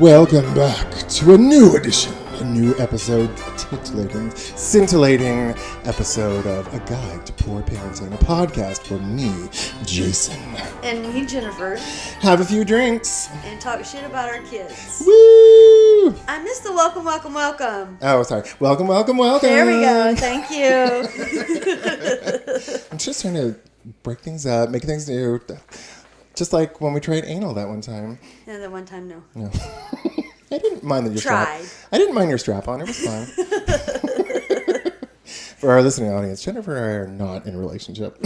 Welcome back to a new edition, a new episode, scintillating episode of A Guide to Poor Parenting, a podcast for me, Jason. And me, Jennifer. Have a few drinks. And talk shit about our kids. Woo! I missed the welcome. Oh, sorry. Welcome. There we go. Thank you. I'm just trying to break things up, make things new. Just like when we tried anal that one time. Yeah, that one time, no. No. I didn't mind that your Tried. strap. I didn't mind your strap on. It was fine. For our listening audience, Jennifer and I are not in a relationship.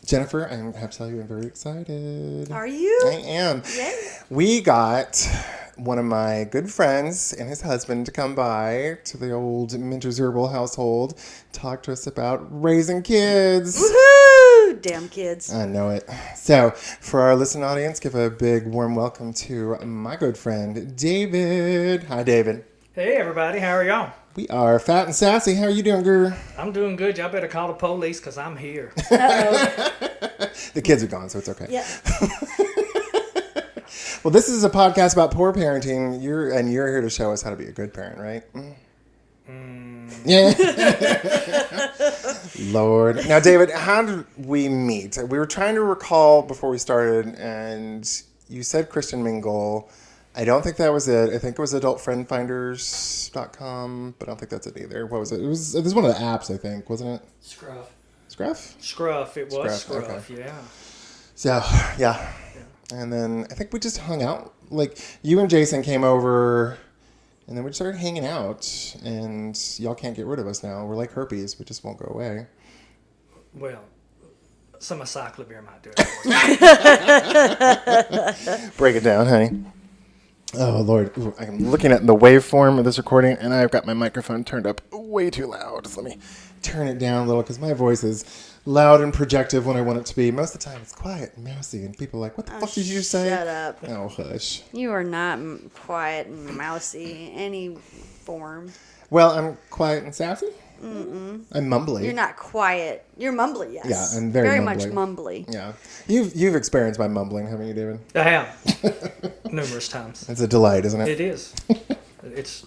Jennifer, I have to tell you, I'm very excited. Are you? I am. Yay. We got one of my good friends and his husband to come by to the old Minter's Herbal household, talk to us about raising kids. Woohoo! Damn kids. I know it. So, for our listening audience, give a big warm welcome to my good friend, David. Hi, David. Hey, everybody. How are y'all? We are fat and sassy. How are you doing, girl? I'm doing good. Y'all better call the police because I'm here. Uh-oh. The kids are gone, so it's okay. Yeah. Well, this is a podcast about poor parenting. You're here to show us how to be a good parent, right? Yeah. Lord. Now, David, how did we meet? We were trying to recall before we started, and you said Christian Mingle. I don't think that was it. I think it was adultfriendfinders.com, but I don't think that's it either. What was it? It was one of the apps, I think, wasn't it? Scruff. Scruff? It was Scruff, okay. yeah. So, yeah. And then I think we just hung out. Like, you and Jason came over, and then we started hanging out, and y'all can't get rid of us now. We're like herpes. We just won't go away. Well, some acyclovir might do it. Break it down, honey. Oh, Lord. Ooh, I'm looking at the waveform of this recording, and I've got my microphone turned up way too loud. So let me turn it down a little, because my voice is loud and projective when I want it to be. Most of the time, it's quiet and mousy, and people are like, what the fuck did you say? Shut up. Oh, hush. You are not quiet and mousy in any form. Well, I'm quiet and sassy. Mm-mm. I'm mumbly. You're not quiet. You're mumbly, yes. Yeah, I'm very much mumbly. Yeah. You've experienced my mumbling, haven't you, David? I have. Numerous times. It's a delight, isn't it? It is. It's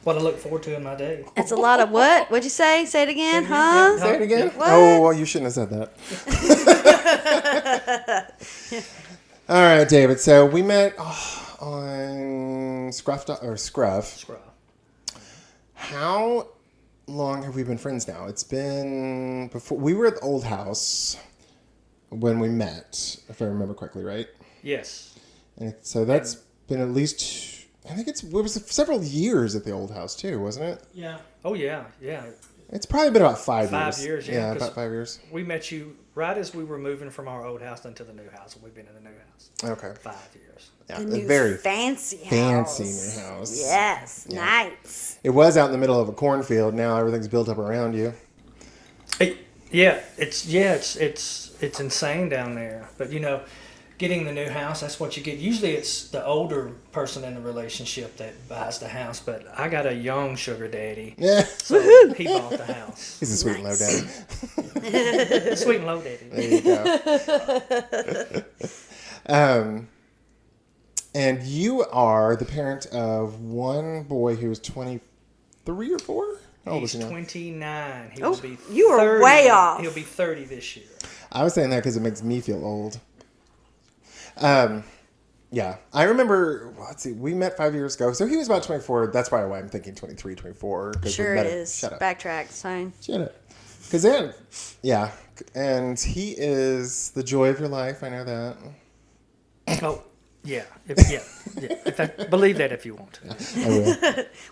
what I look forward to in my day. It's a lot of what? What'd you say? Say it again, huh? Say it again? What? Oh, well, you shouldn't have said that. All right, David. So we met on Scruff. Scruff. How long have we been friends now? It's been before we were at the old house when we met, if I remember correctly, right? Yes. And so that's been at least, I think it was several years at the old house too, wasn't it? Yeah. Oh, yeah. Yeah. It's probably been about 5 years. 5 years, yeah. Yeah, about 5 years. We met you right as we were moving from our old house into the new house, and we've been in the new house. Okay. 5 years. Yeah, The new very fancy new house. Yes, Yeah. nice. It was out in the middle of a cornfield. Now everything's built up around you. It's insane down there. But getting the new house, that's what you get. Usually it's the older person in the relationship that buys the house, but I got a young sugar daddy. Yeah. So he bought the house. He's a sweet and low daddy. Sweet and low daddy. There you go. And you are the parent of one boy who is 23 or 4? How old is He's he now? 29. He Oh, will be you are 30. way off. He'll be 30 this year. I was saying that because it makes me feel old. Yeah. I remember, we met 5 years ago. So he was about 24. That's probably why I'm thinking 23, 24. Sure it is. Shut up. Backtrack, sign. Shut up. Because then, yeah. And he is the joy of your life. I know that. Oh, yeah. In fact, believe that if you want to. I will.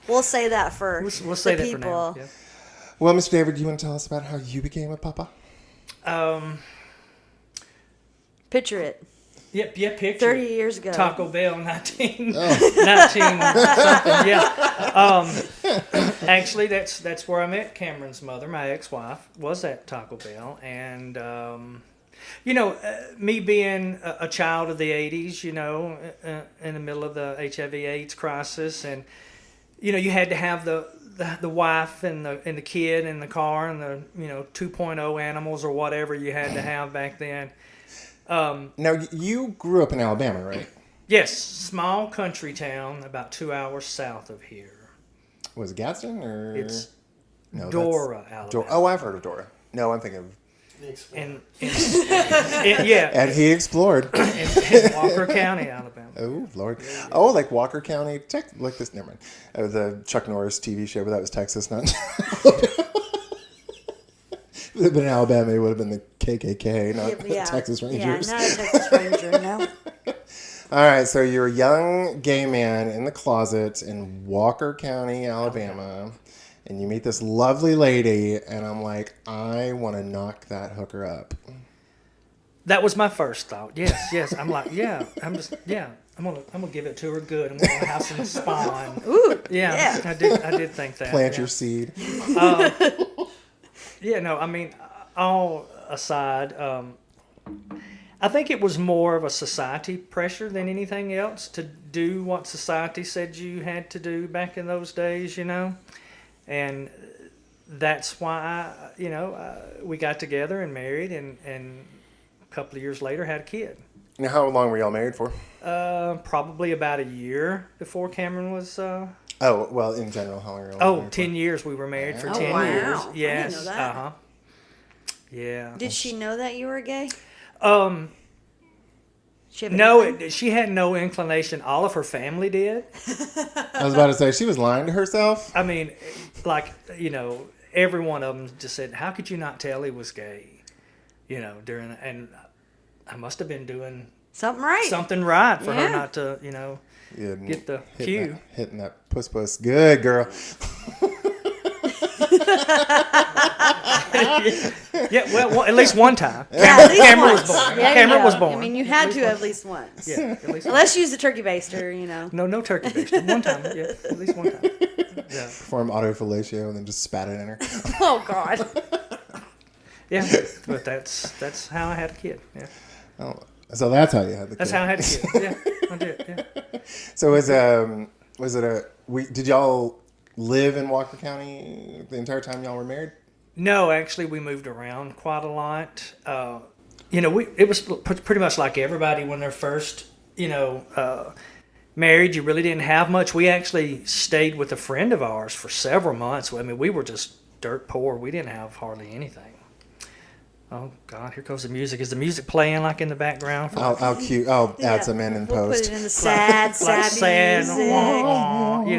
We'll say that for We'll say the that for now. people. Well, Mr. David, do you want to tell us about how you became a papa? Picture it. Yep, picture 30 it. years ago. Taco Bell, 19 something, yeah. Actually, that's where I met Cameron's mother, my ex-wife, was at Taco Bell. And, me being a child of the 80s, in the middle of the HIV/AIDS crisis, and, you had to have the wife and the kid in the car and the 2.0 animals or whatever you had to have back then. Now, you grew up in Alabama, right? Yes, small country town about 2 hours south of here. Was it Gadsden or? It's No, Dora, Alabama. Oh, I've heard of Dora. No, I'm thinking of. And yeah, And he explored. in Walker County, Alabama. Oh, Lord. Oh, like Walker County, like this. Never mind. The Chuck Norris TV show, but that was Texas, not. If it had been in Alabama, it would have been the KKK, not the Texas Rangers. Yeah, not a Texas Ranger, no. All right, so you're a young gay man in the closet in Walker County, Alabama, and you meet this lovely lady, and I'm like, I want to knock that hooker up. That was my first thought. Yes. I'm like, I'm gonna give it to her good. I'm gonna have some spawn. Ooh, Yeah. I did think that. Plant your seed. Yeah, no, I mean, all aside, I think it was more of a society pressure than anything else to do what society said you had to do back in those days, and that's why, we got together and married, and a couple of years later had a kid. Now, how long were y'all married for? Probably about a year before Cameron was... Oh, well, in general, how long were y'all married 10 years. We were married for Wow. 10 wow. years. I didn't Yes. know that. Uh-huh. Yeah. Did she know that you were gay? She have an No, inkling? she had no inclination. All of her family did. I was about to say, she was lying to herself. I mean, like, every one of them just said, how could you not tell he was gay? And I must have been doing Something right. something right for her Yeah. not to, Yeah, get the cue. Hitting that puss. Good, girl. Yeah, well, at least one time. Yeah, at least Cameron once. was born. There you Cameron go. was born. I mean, you had to at least once. Yeah, at least one. Unless you use the turkey baster, No turkey basted. One time. Yeah, at least one time. Yeah. Perform autofellatio and then just spat it in her. Oh, God. Yeah, but that's how I had a kid. Yeah, Oh, so that's how you had the kid. that's how I had a kid. Yeah, I did. Yeah. So did y'all live in Walker County the entire time y'all were married? No, actually, we moved around quite a lot. It was pretty much like everybody when they're first, married. You really didn't have much. We actually stayed with a friend of ours for several months. I mean, we were just dirt poor. We didn't have hardly anything. Oh God! Here goes the music. Is the music playing like in the background? I'll add Yeah. some in We'll post. put it in the sad sad, music.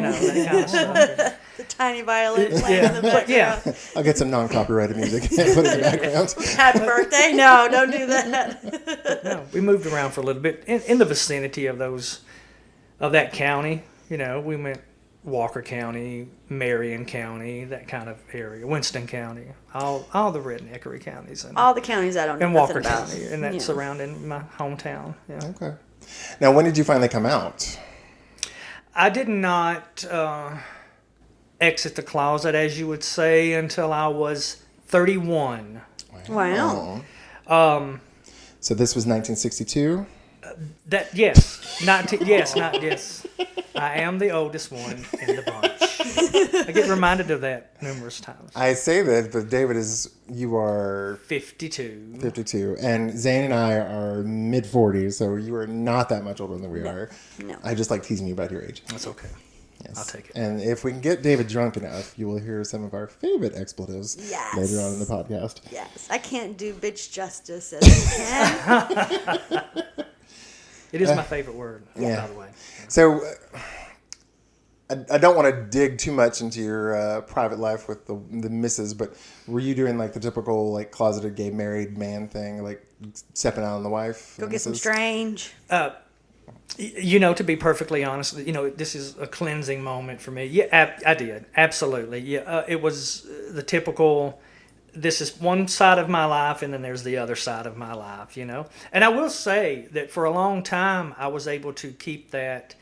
that kind of stuff. The tiny violin playing in the background. Yeah. I'll get some non-copyrighted music and put it in the background. Happy birthday? No, don't do that. No, we moved around for a little bit in the vicinity of that county. We went Walker County, Marion County, that kind of area, Winston County, all the redneckery counties, and All the counties I don't know Walker nothing about. County, and that's surrounding my hometown. Yeah. Okay. Now, when did you finally come out? I did not exit the closet, as you would say, until I was 31. Wow. So this was 1962? Yes. I am the oldest one in the bunch. I get reminded of that numerous times. I say that, but David you are 52. 52, and Zane and I are mid-40s, so you are not that much older than we are. No. I just like teasing you about your age. That's okay. Yes. I'll take it. And if we can get David drunk enough, you will hear some of our favorite expletives Yes. later on in the podcast. Yes. I can't do bitch justice as you can. It is my favorite word, by the way. So I don't want to dig too much into your private life with the missus, but were you doing like the typical like closeted gay married man thing, like stepping out on the wife? Go get some strange. To be perfectly honest, this is a cleansing moment for me. Yeah, I did. Absolutely. Yeah, it was the typical, this is one side of my life and then there's the other side of my life, And I will say that for a long time, I was able to keep that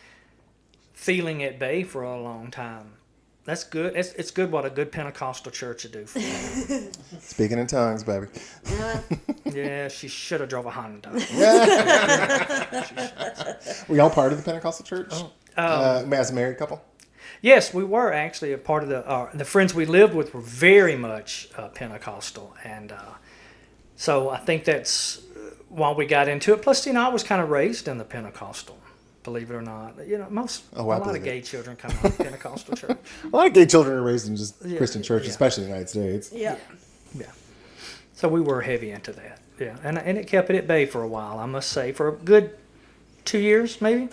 feeling at bay for a long time. That's good. It's good what a good Pentecostal church would do for you. Speaking in tongues, baby. Yeah, she should have drove a Honda. Were y'all part of the Pentecostal church? As a married couple? Yes, we were actually a part of the friends we lived with were very much Pentecostal, and so I think that's why we got into it. Plus, I was kind of raised in the Pentecostal believe it or not. You know, I a lot believe of it. gay children come out of Pentecostal church. A lot of gay children are raised in just Yeah, Christian church, yeah. especially in the United States. Yeah. Yeah. So we were heavy into that. Yeah. And it kept it at bay for a while, I must say, for a good 2 years, maybe.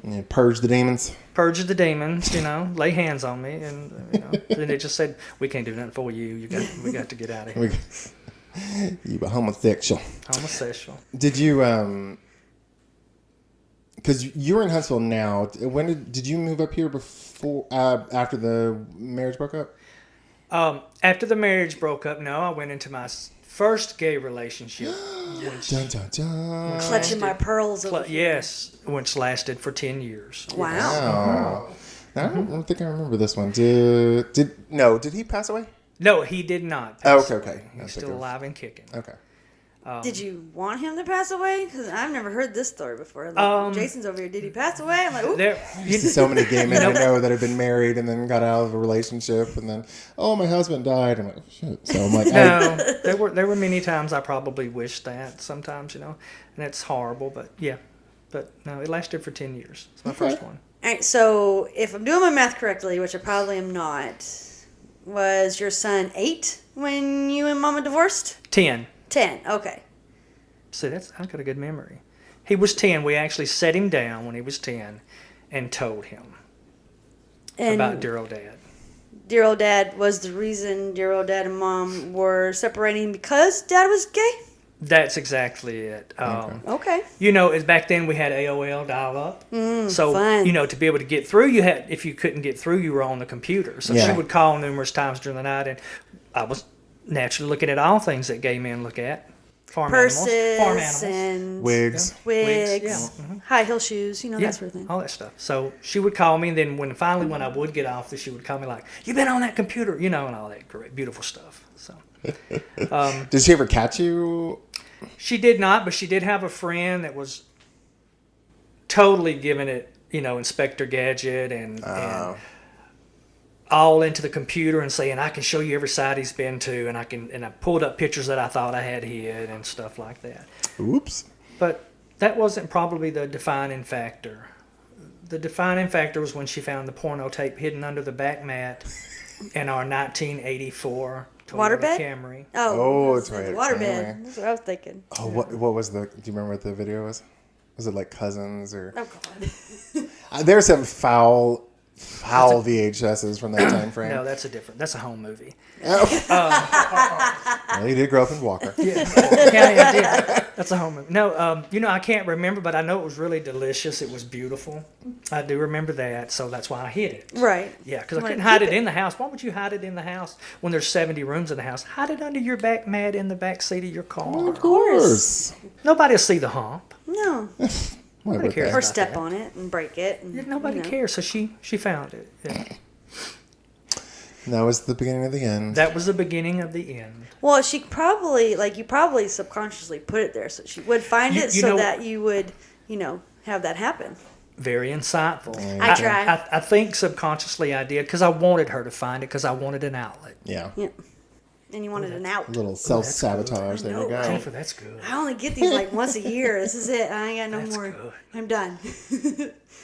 Yeah, purge the demons. Purge the demons, you know, lay hands on me, and you know, then it just said, "We can't do nothing for you. We got to get out of here." You were homosexual. Homosexual. Did you because you're in Huntsville now? When did you move up here before after the marriage broke up? After the marriage broke up, no, I went into my first gay relationship, which Dun, dun, dun. Clutching my pearls over here. yes, which lasted for 10 years. Wow. Oh. I don't think I remember this one. Did he pass away? No, he did not. Oh, pass okay. away. I He's think still of- alive and kicking. Okay. Did you want him to pass away? Because I've never heard this story before. Like, Jason's over here. Did he pass away? I'm like, ooh. There, There's so many gay men I know that have been married and then got out of a relationship and then, oh, my husband died. I'm like, oh, shit. So I'm like, no, there were many times I probably wished that sometimes, you know, and it's horrible, but yeah. But no, it lasted for 10 years. It's my first one. All right, so if I'm doing my math correctly, which I probably am not, was your son 8 when you and Mama divorced? 10. 10, okay. See, I've got a good memory. He was 10. We actually set him down when he was 10 and told him And about dear old dad. dear old dad was the reason dear old dad and mom were separating because dad was gay? That's exactly it. Okay. You know, back then we had AOL dial-up. So, fun. you know, to be able to get through, if you couldn't get through, you were on the computer. So Yeah. she would call numerous times during the night, and I was naturally looking at all things that gay men look at. Farm Purses animals. and wigs. wigs, yeah. high heel shoes, you know, Yeah, that sort of thing. all that stuff. So she would call me, and then when I would get off, she would call me like, "You've been on that computer," you know, and all that great, beautiful stuff. So Did she ever catch you? she did not, but she did have a friend that was totally giving it, you know, Inspector Gadget and all into the computer and saying, "I can show you every site he's been to," and I pulled up pictures that I thought I had hid and stuff like that. Oops. But that wasn't probably the defining factor. The defining factor was when she found the porno tape hidden under the back mat in our 1984 Toyota Waterbed? Camry. Oh, it's right. Waterbed. Anyway. That's what I was thinking. Oh, what was do you remember what the video was? Was it like Cousins or? Oh, God. There's some foul VHSs from that time frame. No, that's a home movie. Well, he did grow up in Walker. Yeah, I did. That's a home movie. No, you know, I can't remember, but I know it was really delicious. It was beautiful. I do remember that, so that's why I hid it. Right. Yeah, because I Wanna couldn't hide keep it in the house. Why would you hide it in the house when there's 70 rooms in the house? Hide it under your back mat in the back seat of your car. Of course. Nobody will see the hump. No. Nobody cares. Or about step that. on it and break it. And, Nobody you know. cares. So she found it. Yeah. And that was the beginning of the end. That was the beginning of the end. Well, she probably, you probably subconsciously put it there so she would find You- it you so know- that you would, have that happen. Very insightful. I try. I think subconsciously I did because I wanted her to find it because I wanted an outlet. Yeah. Yeah. And you wanted an out. A little self-sabotage. There you know, go. Jennifer, that's good. I only get these once a year. This is it. I ain't got no That's more. good. I'm done.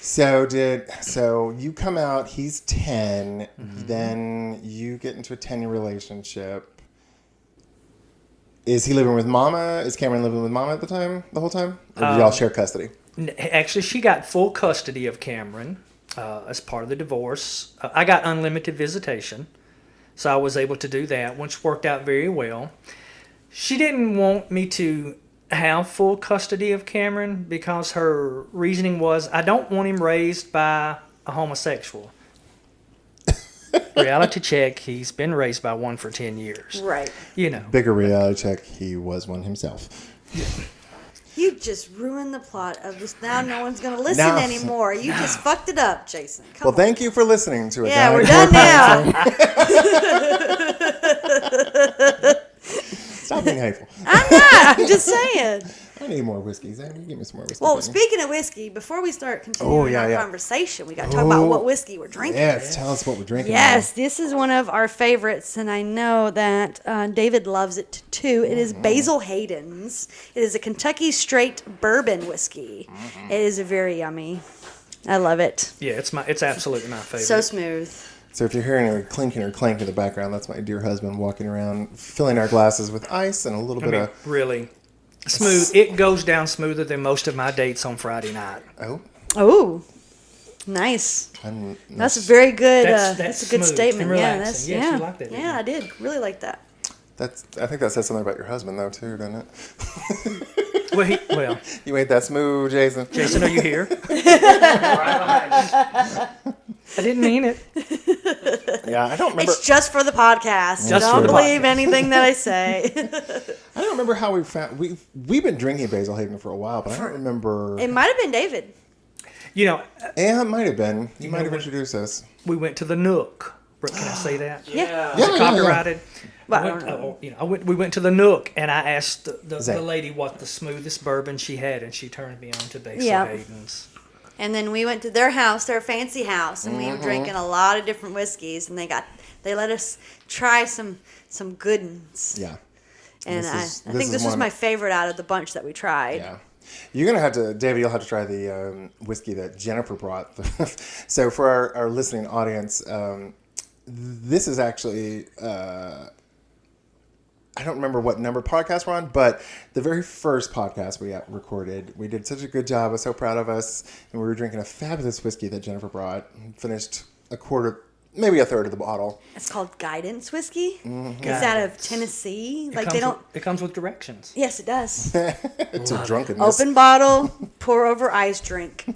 So you come out, he's 10, Mm-hmm. then you get into a 10-year relationship. Is he living with Mama? Is Cameron living with Mama at the whole time? Or did y'all share custody? Actually, she got full custody of Cameron as part of the divorce. I got unlimited visitation, so I was able to do that, which worked out very well. She didn't want me to have full custody of Cameron because her reasoning was, I don't want him raised by a homosexual. Reality check, he's been raised by one for 10 years. Right. You know. Bigger reality check, he was one himself. You just ruined the plot of this. Now no one's going to listen Now- anymore. You just fucked it up, Jason. Come Well, on. thank you for listening to it. Yeah, we're done now. Stop being hateful. I'm not. I'm just saying. I need more whiskey. Zach, give me some more whiskey. Well, please. speaking of whiskey, before we start continuing our conversation, we got to talk about what whiskey we're drinking. Yes, tell us what we're drinking. Yes, this is one of our favorites, and I know that David loves it too. It is Basil Hayden's. It is a Kentucky straight bourbon whiskey. It is very yummy. I love it. Yeah, it's absolutely my favorite. So smooth. So if you're hearing a clinking or clank in the background, that's my dear husband walking around, filling our glasses with ice and a little bit of... really smooth. It goes down smoother than most of my dates on Friday night. Oh, nice. That's very good. That's a good statement. Yeah, yes, you like that. Yeah, I did really like that. I think that says something about your husband, though, too, doesn't it? Well, you ain't that smooth, Jason. Jason, are you here? I didn't mean it. Yeah, I don't remember. It's just for the podcast. Don't believe anything that I say. I don't remember how we found. We've been drinking Basil Hayden for a while, but I don't remember. It might have been David. Yeah, it might have been. You might have introduced us. We went to the Nook. Can I say that? Yeah. Is it copyrighted? Well, we went to the Nook, and I asked the lady what the smoothest bourbon she had, and she turned me on to Basil Hayden's. And then we went to their house, their fancy house, and we were drinking a lot of different whiskeys, and they let us try some good ones. Yeah. And I think this was my favorite out of the bunch that we tried. Yeah. You're going to have to, David, you'll have to try the whiskey that Jennifer brought. So for our listening audience, this is actually, I don't remember what number podcast we're on, but the very first podcast we recorded, we did such a good job. I was so proud of us. And we were drinking a fabulous whiskey that Jennifer brought. Finished a quarter, maybe a third of the bottle. It's called Guidance Whiskey. It's out of Tennessee. It comes with directions. Yes, it does. It's a drunkenness. Open bottle, pour over ice, drink.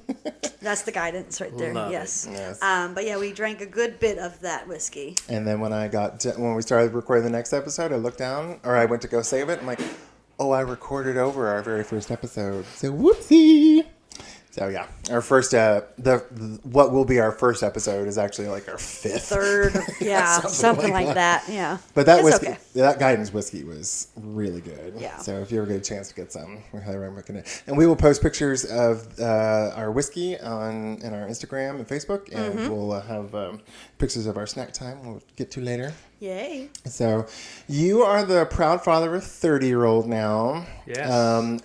That's the guidance right there. Yes. But yeah, we drank a good bit of that whiskey. And then when we started recording the next episode, I looked down, or I went to go save it. I'm like, oh, I recorded over our very first episode. So whoopsie. So yeah, our first what will be our first episode is actually like our fifth, third, yeah, something like that. Yeah, but that whiskey, that Guidance whiskey was really good. Yeah. So if you ever get a chance to get some, we highly recommend it. And we will post pictures of our whiskey in our Instagram and Facebook, and we'll have pictures of our snack time. We'll get to later. Yay! So, you are the proud father of a 30-year-old now. Yes.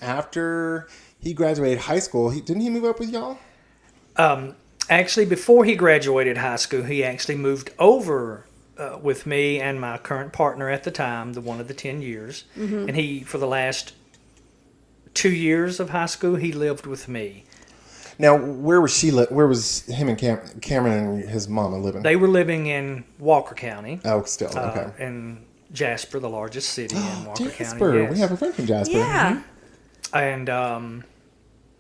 After he graduated high school, didn't he move up with y'all? Actually, before he graduated high school, he actually moved over with me and my current partner at the time, the one of the 10 years. Mm-hmm. And he, for the last 2 years of high school, he lived with me. Now, where was Where was him and Cameron and his mama living? They were living in Walker County. Oh, still, okay. In Jasper, the largest city in Walker County. Jasper, yes. We have a friend from Jasper. Yeah. Mm-hmm. And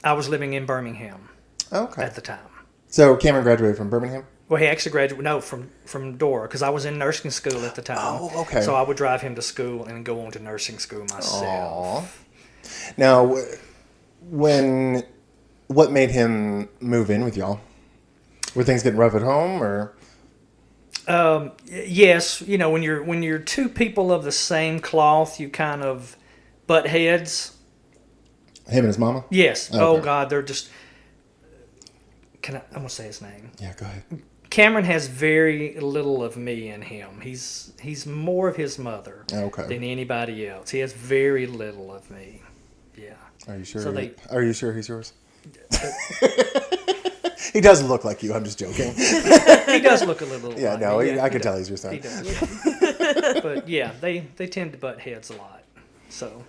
I was living in Birmingham at the time. So Cameron graduated from Birmingham? Well, he actually graduated, from Dora, because I was in nursing school at the time. Oh, okay. So I would drive him to school and go on to nursing school myself. Aww. Now, what made him move in with y'all? Were things getting rough at home, or? Yes. You know, when you're two people of the same cloth, you kind of butt heads. Him and his mama? Yes. Okay. Oh, God, they're just... I'm going to say his name. Yeah, go ahead. Cameron has very little of me in him. He's more of his mother than anybody else. He has very little of me. Yeah. Are you sure? Are you sure he's yours? He does look like you. I'm just joking. He does look a little. Yeah, like no, me. I can tell he's your son. He does. But yeah, they tend to butt heads a lot. So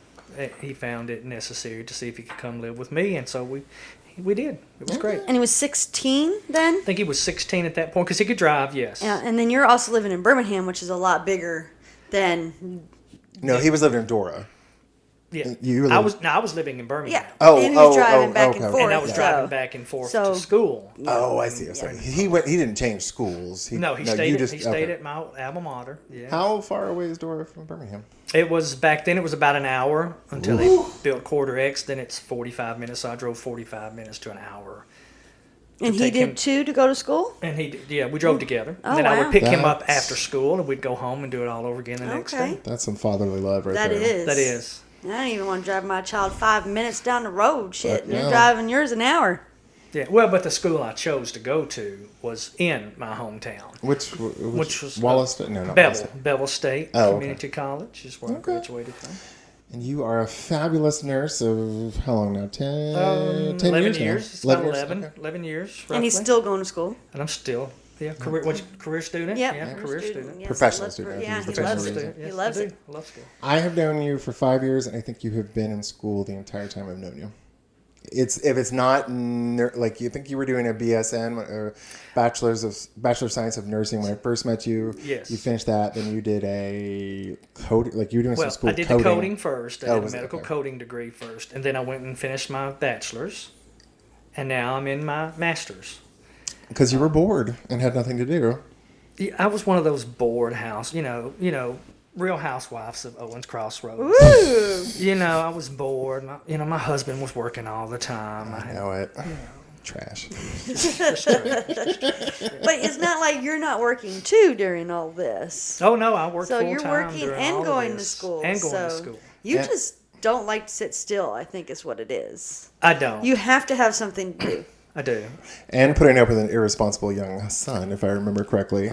he found it necessary to see if he could come live with me, and so we did. It was great. And he was 16 then? I think he was 16 at that point because he could drive. Yes. Yeah, and then you're also living in Birmingham, which is a lot bigger than. No, he was living in Dora. Yeah, I was living in Birmingham. Yeah, and he was driving back and forth. And I was driving back and forth to school. Oh, I see. Yeah. He didn't change schools. He stayed at my alma mater. Yeah. How far away is Dora from Birmingham? It was back then. It was about an hour until they built Quarter X. Then it's 45 minutes. So I drove 45 minutes to an hour. And he did too to go to school? And he did, yeah, we drove together. And then I would pick him up after school and we'd go home and do it all over again the next day. That's some fatherly love right there. That is. I don't even want to drive my child 5 minutes down the road. Shit, Fuck and you're no. driving yours an hour. Yeah, well, but the school I chose to go to was in my hometown. Which was Wallace? No, not Bevel, Wallace. Bevel State Oh, okay. Community College is where I graduated from. And you are a fabulous nurse of how long now? 10 11 years now? years. It's about 11, Okay. 11 years, roughly. And he's still going to school. And I'm still, career student? Yep. Yeah, career student. Yes, Professional he loves- student, I Yeah, think he is the loves official it. reason. He Yes, loves I do. it. I love school. I have known you for 5 years, and I think you have been in school the entire time I've known you. If it's not like you think you were doing a BSN or Bachelor of Science of Nursing when I first met you. Yes. You finished that, then you did a coding, like you were doing Well, some school I did coding. the coding first. I did a was it? medical Okay. coding degree first. And then I went and finished my bachelor's. And now I'm in my master's. Because you were bored and had nothing to do. Yeah, I was one of those bored house, Real Housewives of Owens Crossroads. Woo! I was bored. My husband was working all the time. I know it. Trash. But it's not like you're not working too during all this. Oh no, I worked So full you're time working during all and of going to this. school. And going so to school. You Yeah. just don't like to sit still, I think is what it is. I don't. You have to have something to do. I do. And putting up with an irresponsible young son, if I remember correctly.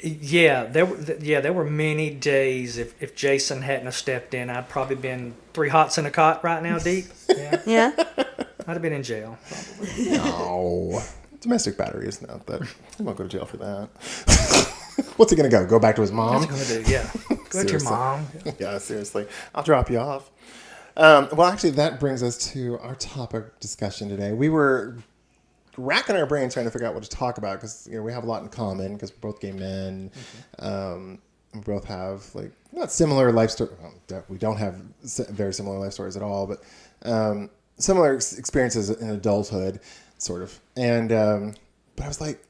Yeah, there were many days. If Jason hadn't have stepped in, I'd probably been 3 hots in a cot right now, deep. Yeah, Yeah? I'd have been in jail. No. Domestic battery is not that. He won't go to jail for that. What's he going to go? Go back to his mom? What's he gonna do? Yeah, go to your Seriously. mom. Yeah, seriously. I'll drop you off. Well, actually, that brings us to our topic discussion today. We were racking our brains trying to figure out what to talk about because we have a lot in common because we're both gay men. We both have not similar life stories. Well, we don't have very similar life stories at all, but similar experiences in adulthood, sort of. And but I was like,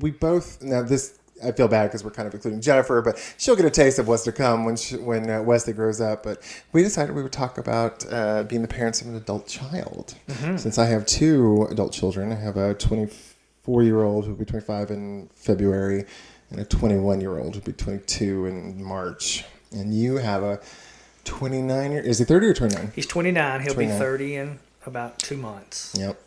we both now this. I feel bad because we're kind of including Jennifer, but she'll get a taste of what's to come when Wesley grows up. But we decided we would talk about being the parents of an adult child. Mm-hmm. Since I have 2 adult children, I have a 24-year-old who'll be 25 in February, and a 21-year-old who'll be 22 in March. And you have a 29-year. Is he 30 or 29? He's 29. He'll 29. be 30 in about 2 months. Yep.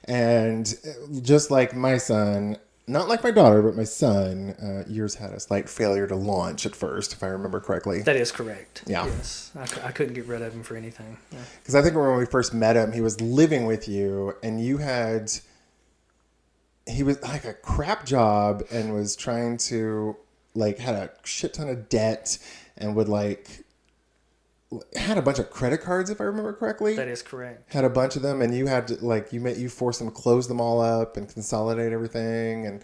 And just like my son. Not like my daughter, but my son, yours had a slight failure to launch at first, if I remember correctly. That is correct. Yeah. Yes. I couldn't get rid of him for anything. Yeah. Because I think when we first met him, he was living with you, and he was like a crap job and was trying to, had a shit ton of debt and would had a bunch of credit cards, if I remember correctly. That is correct. Had a bunch of them, and you had to you forced them to close them all up and consolidate everything, and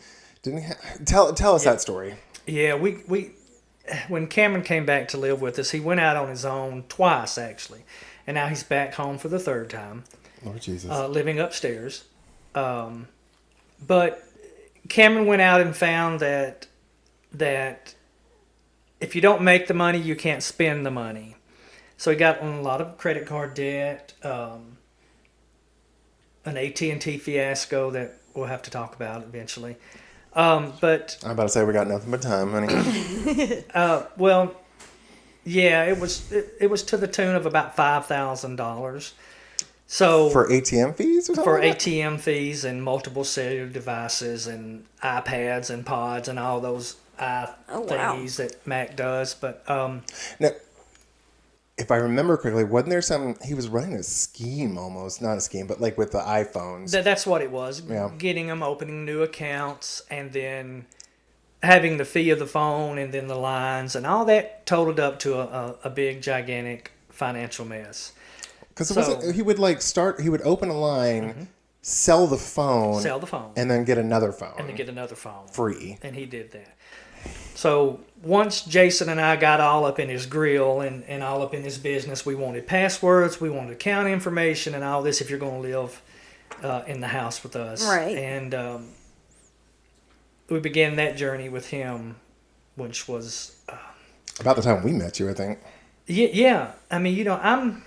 tell us that story. Yeah, we when Cameron came back to live with us, he went out on his own twice actually, and now he's back home for the 3rd time, Lord Jesus. living upstairs. But Cameron went out and found that if you don't make the money, you can't spend the money. So he got on a lot of credit card debt, an AT&T fiasco that we'll have to talk about eventually. But I'm about to say we got nothing but time, honey. well, yeah, it was to the tune of about $5,000. So For ATM fees or something? for like that? ATM fees and multiple cellular devices and iPads and pods and all those thingies that Mac does. But Now, if I remember correctly, wasn't there he was running a scheme almost, not a scheme, but with the iPhones. that's what it was. Yeah. Getting them, opening new accounts, and then having the fee of the phone and then the lines and all that totaled up to a big, gigantic financial mess. Because he would he would open a line, sell the phone, and then get another phone. then get another phone. Free. And he did that. So once Jason and I got all up in his grill and all up in his business, we wanted passwords, we wanted account information and all this if you're going to live in the house with us. Right. And we began that journey with him, which was... About the time we met you, I think. Yeah. I mean,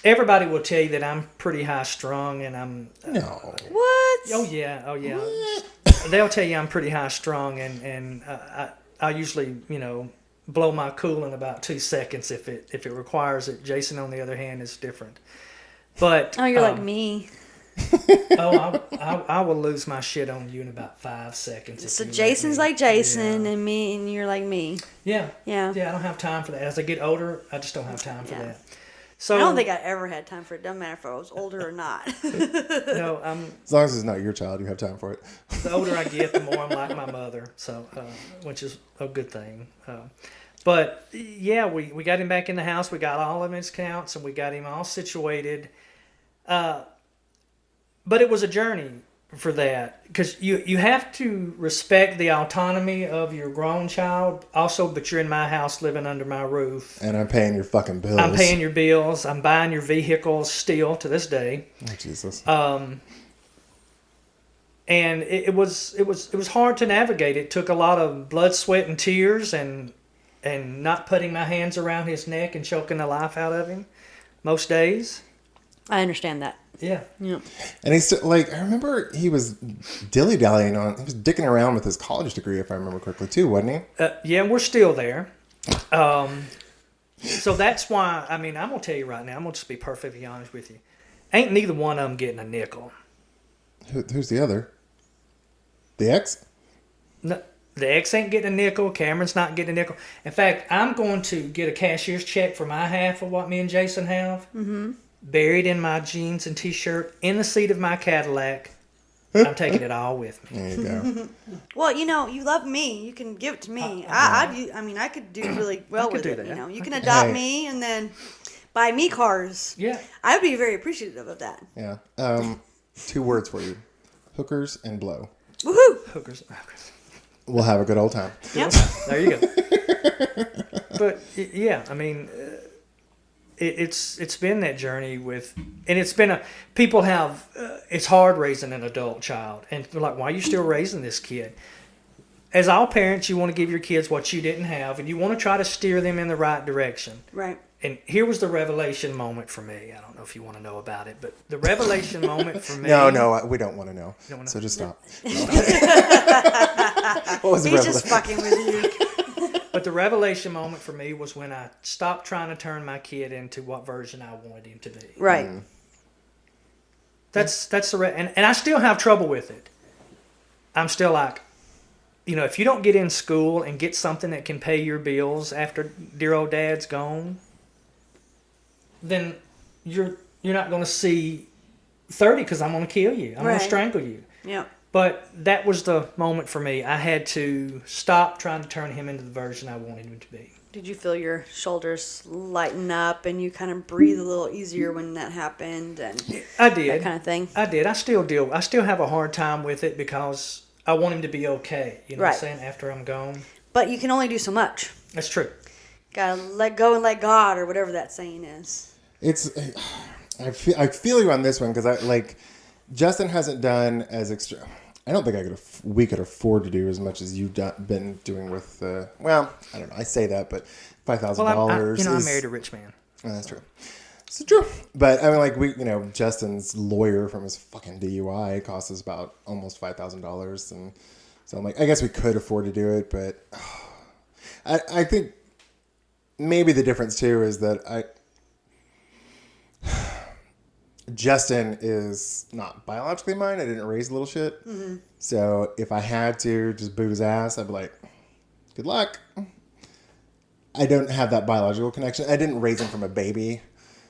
everybody will tell you that I'm pretty high strung and I'm... No. What? Oh, yeah. They'll tell you I'm pretty high strung and I usually, blow my cool in about 2 seconds if it requires it. Jason, on the other hand, is different. But Oh, you're like me. I will lose my shit on you in about 5 seconds. If So you let Jason's me. like Jason, Yeah. and me, and you're like me. Yeah. Yeah. Yeah, I don't have time for that. As I get older, I just don't have time for Yeah. that. So I don't think I ever had time for it. Doesn't matter if I was older or not. no, As long as it's not your child, you have time for it. the older I get, the more I'm like my mother. So, which is a good thing. But yeah, we got him back in the house. We got all of his counts, and we got him all situated. But it was a journey for that, because you have to respect the autonomy of your grown child. Also, but you're in my house, living under my roof. And I'm paying your fucking bills. I'm paying your bills. I'm buying your vehicles still to this day. Oh, Jesus. And it was hard to navigate. It took a lot of blood, sweat, and tears, and not putting my hands around his neck and choking the life out of him most days. I understand that. Yeah. Yeah. And he's still, like, I remember he was dilly-dallying on, he was dicking around with his college degree, if I remember correctly, too, wasn't he? Yeah, we're still there. So that's why, I mean, I'm going to tell you right now, I'm going to just be perfectly honest with you. Ain't neither one of them getting a nickel. Who's the other? The ex? No, the ex ain't getting a nickel. Cameron's not getting a nickel. In fact, I'm going to get a cashier's check for my half of what me and Jason have. Mm-hmm. Buried in my jeans and T-shirt in the seat of my Cadillac. I'm taking it all with me. There you go. Well, you love me. You can give it to me. I mean, I could do really well could with do it. that. You can adopt Hey. me and then buy me cars. Yeah. I'd be very appreciative of that. Yeah. 2 words for you. Hookers and blow. Woohoo! Hookers. We'll have a good old time. Yep. There you go. But yeah, I mean, it's been that journey with, and it's been people have, it's hard raising an adult child, and they're like, why are you still raising this kid? As all parents, you want to give your kids what you didn't have, and you want to try to steer them in the right direction. Right. And here was the revelation moment for me. I don't know if you want to know about it, but the revelation moment for me. No, we don't want to know. don't wanna So know? just stop. What was the He's just revelation? fucking with you. But the revelation moment for me was when I stopped trying to turn my kid into what version I wanted him to be. Right. That's the and I still have trouble with it. I'm still like, if you don't get in school and get something that can pay your bills after dear old dad's gone, then you're not going to see 30 because I'm going to kill you. I'm going Right. to strangle you. Yeah. But that was the moment for me. I had to stop trying to turn him into the version I wanted him to be. Did you feel your shoulders lighten up and you kind of breathe a little easier when that happened and I did. that kind of thing? I did. I still have a hard time with it because I want him to be okay. You know what I'm Right. saying? After I'm gone. But you can only do so much. That's true. Gotta let go and let God, or whatever that saying is. It's, I feel you on this one because Justin hasn't done as extra. I don't think we could afford to do as much as you've been doing with. Well, I don't know. I say that, but $5,000. I married a rich man. Oh, that's true. It's true. But I mean, Justin's lawyer from his fucking DUI cost us about almost $5,000, and so I'm like, I guess we could afford to do it, but I think maybe the difference too is that Justin is not biologically mine. I didn't raise a little shit. Mm-hmm. So if I had to just boot his ass, I'd be like, good luck. I don't have that biological connection. I didn't raise him from a baby.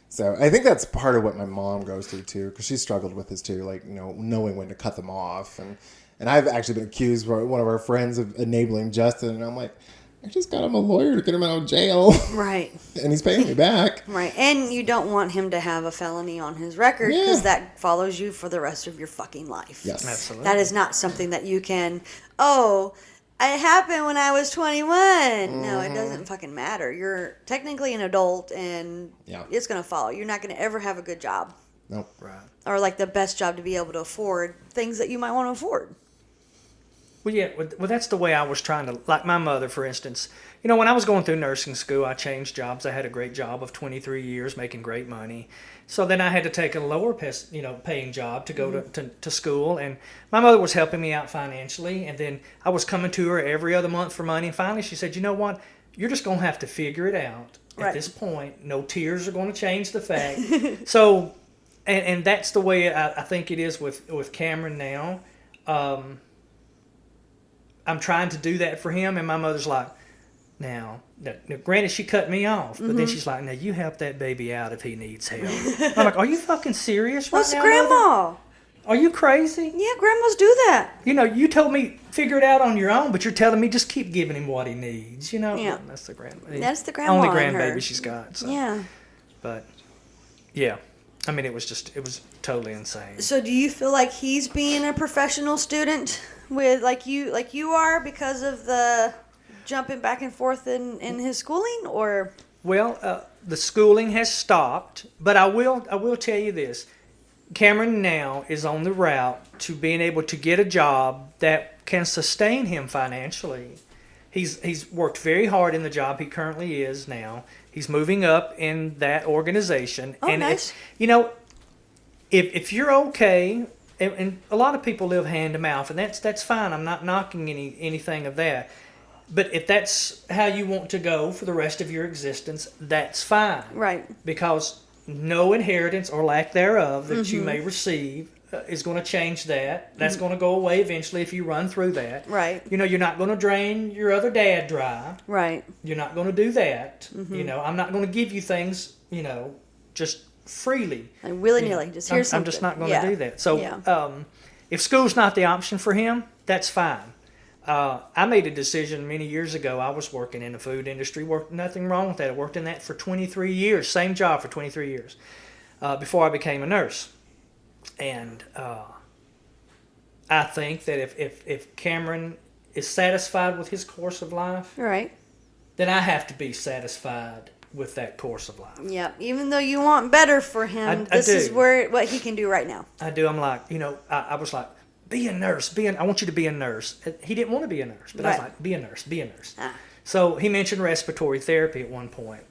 So I think that's part of what my mom goes through too, because she struggled with this too, knowing when to cut them off. And I've actually been accused by one of our friends of enabling Justin, and I'm like, I just got him a lawyer to get him out of jail. Right. And he's paying me back. Right. And you don't want him to have a felony on his record because that follows you for the rest of your fucking life. Yes. Absolutely. That is not something that you can, it happened when I was 21. No, it doesn't fucking matter. You're technically an adult and it's going to follow. You're not going to ever have a good job. Nope. Right. Or like the best job to be able to afford things that you might want to afford. Well, yeah. Well, that's the way I was trying to. Like my mother, for instance. When I was going through nursing school, I changed jobs. I had a great job of 23 years, making great money. So then I had to take a lower, paying job to go to school. And my mother was helping me out financially. And then I was coming to her every other month for money. And finally, she said, "You know what? you're just going to have to figure it out at Right. this point. No tears are going to change the fact. So, and that's the way I think it is with Cameron now. I'm trying to do that for him, and my mother's like, now granted, she cut me off, but then she's like, now you help that baby out if he needs help. I'm like, are you fucking serious right What's now, grandma? Mother? Are you crazy? Yeah, grandmas do that. You told me figure it out on your own, but you're telling me just keep giving him what he needs. Yeah. That's the That's the grandma only in her. grandbaby she's got. So. Yeah. But yeah, I mean, it was totally insane. So do you feel like he's being a professional student with like you are because of the jumping back and forth in his schooling, or? Well, the schooling has stopped, but I will tell you this. Cameron now is on the route to being able to get a job that can sustain him financially. He's worked very hard in the job he currently is now. He's moving up in that organization. Oh, and nice. If you're okay, and a lot of people live hand to mouth, and that's fine. I'm not knocking anything of that. But if that's how you want to go for the rest of your existence, that's fine. Right. Because no inheritance or lack thereof that you may receive is going to change that. That's going to go away eventually if you run through that. Right. You're not going to drain your other dad dry. Right. You're not going to do that. I'm not going to give you things, just freely. Like willy-nilly, just here's something. I'm just not going to do that. So Yeah. if school's not the option for him, that's fine. I made a decision many years ago. I was working in the food industry. Nothing wrong with that. I worked in that for 23 years. Same job for 23 years before I became a nurse. And I think that if Cameron is satisfied with his course of life, Right. then I have to be satisfied with that course of life. Yeah. Even though you want better for him, I this do. is what he can do right now. I do. I'm like, I was like, be a nurse. I want you to be a nurse. He didn't want to be a nurse, but I was Right. like, be a nurse, be a nurse. Ah. So he mentioned respiratory therapy at one point.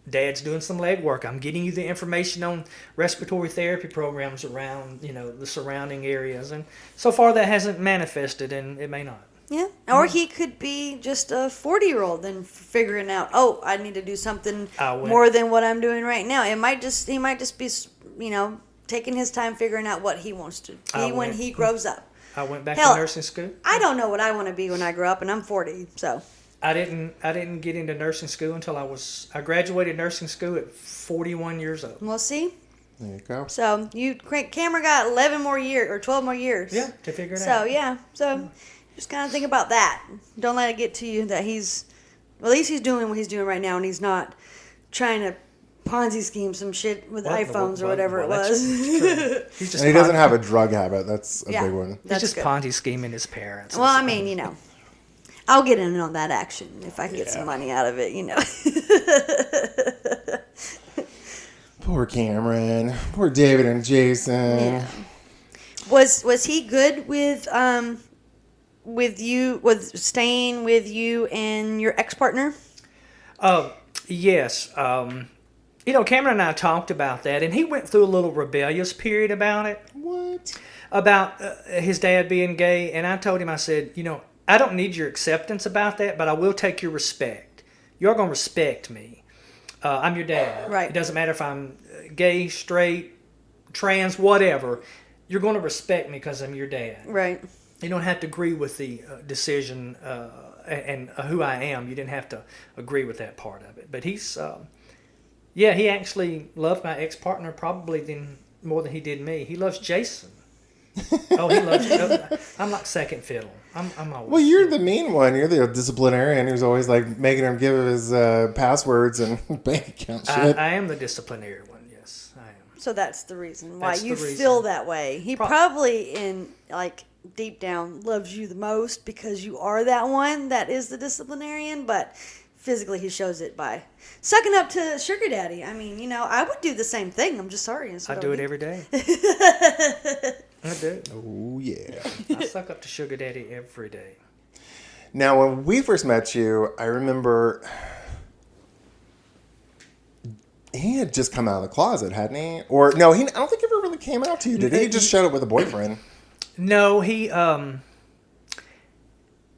Dad's doing some legwork. I'm getting you the information on respiratory therapy programs around, the surrounding areas. And so far that hasn't manifested, and it may not. Yeah. Or he could be just a 40-year-old and figuring out, I need to do something more than what I'm doing right now. He might just be, taking his time figuring out what he wants to be when he grows up. I went back Hell, to nursing school. I don't know what I want to be when I grow up, and I'm 40, so. I didn't get into nursing school until I graduated nursing school at 41 years old. We'll see. There you go. So Cameron got 11 more years or 12 more years. Yeah, to figure it out. So yeah, just kind of think about that. Don't let it get to you that at least he's doing what he's doing right now, and he's not trying to Ponzi scheme some shit with iPhones or whatever it was. He's just And he doesn't have a drug habit. That's a big one. He's That's just good. Ponzi scheming his parents. Well, I mean, I'll get in on that action if I can get some money out of it, Poor Cameron. Poor David and Jason. Yeah. Was he good with staying with you and your ex-partner? Yes. Cameron and I talked about that, and he went through a little rebellious period about it. What? About his dad being gay, and I told him, I said, I don't need your acceptance about that, but I will take your respect. You're going to respect me. I'm your dad. Right. It doesn't matter if I'm gay, straight, trans, whatever. You're going to respect me because I'm your dad. Right. You don't have to agree with the decision and who I am. You didn't have to agree with that part of it. But he's, he actually loved my ex-partner probably more than he did me. He loves Jason. He loves. I'm like second fiddle. I'm always. Well, you're the mean one. You're the disciplinarian who's always like making him give his passwords and bank account shit. I am the disciplinary one. Yes, I am. So that's the reason why That's you the reason. feel that way. He probably deep down loves you the most because you are that one that is the disciplinarian, but physically he shows it by sucking up to sugar daddy. I mean, I would do the same thing. I'm just sorry. I do it every day. I do. Oh, yeah. I suck up to sugar daddy every day. Now, when we first met you, I remember he had just come out of the closet, hadn't he? Or, no, I don't think he ever really came out to you, did he? He just showed up with a boyfriend. No, he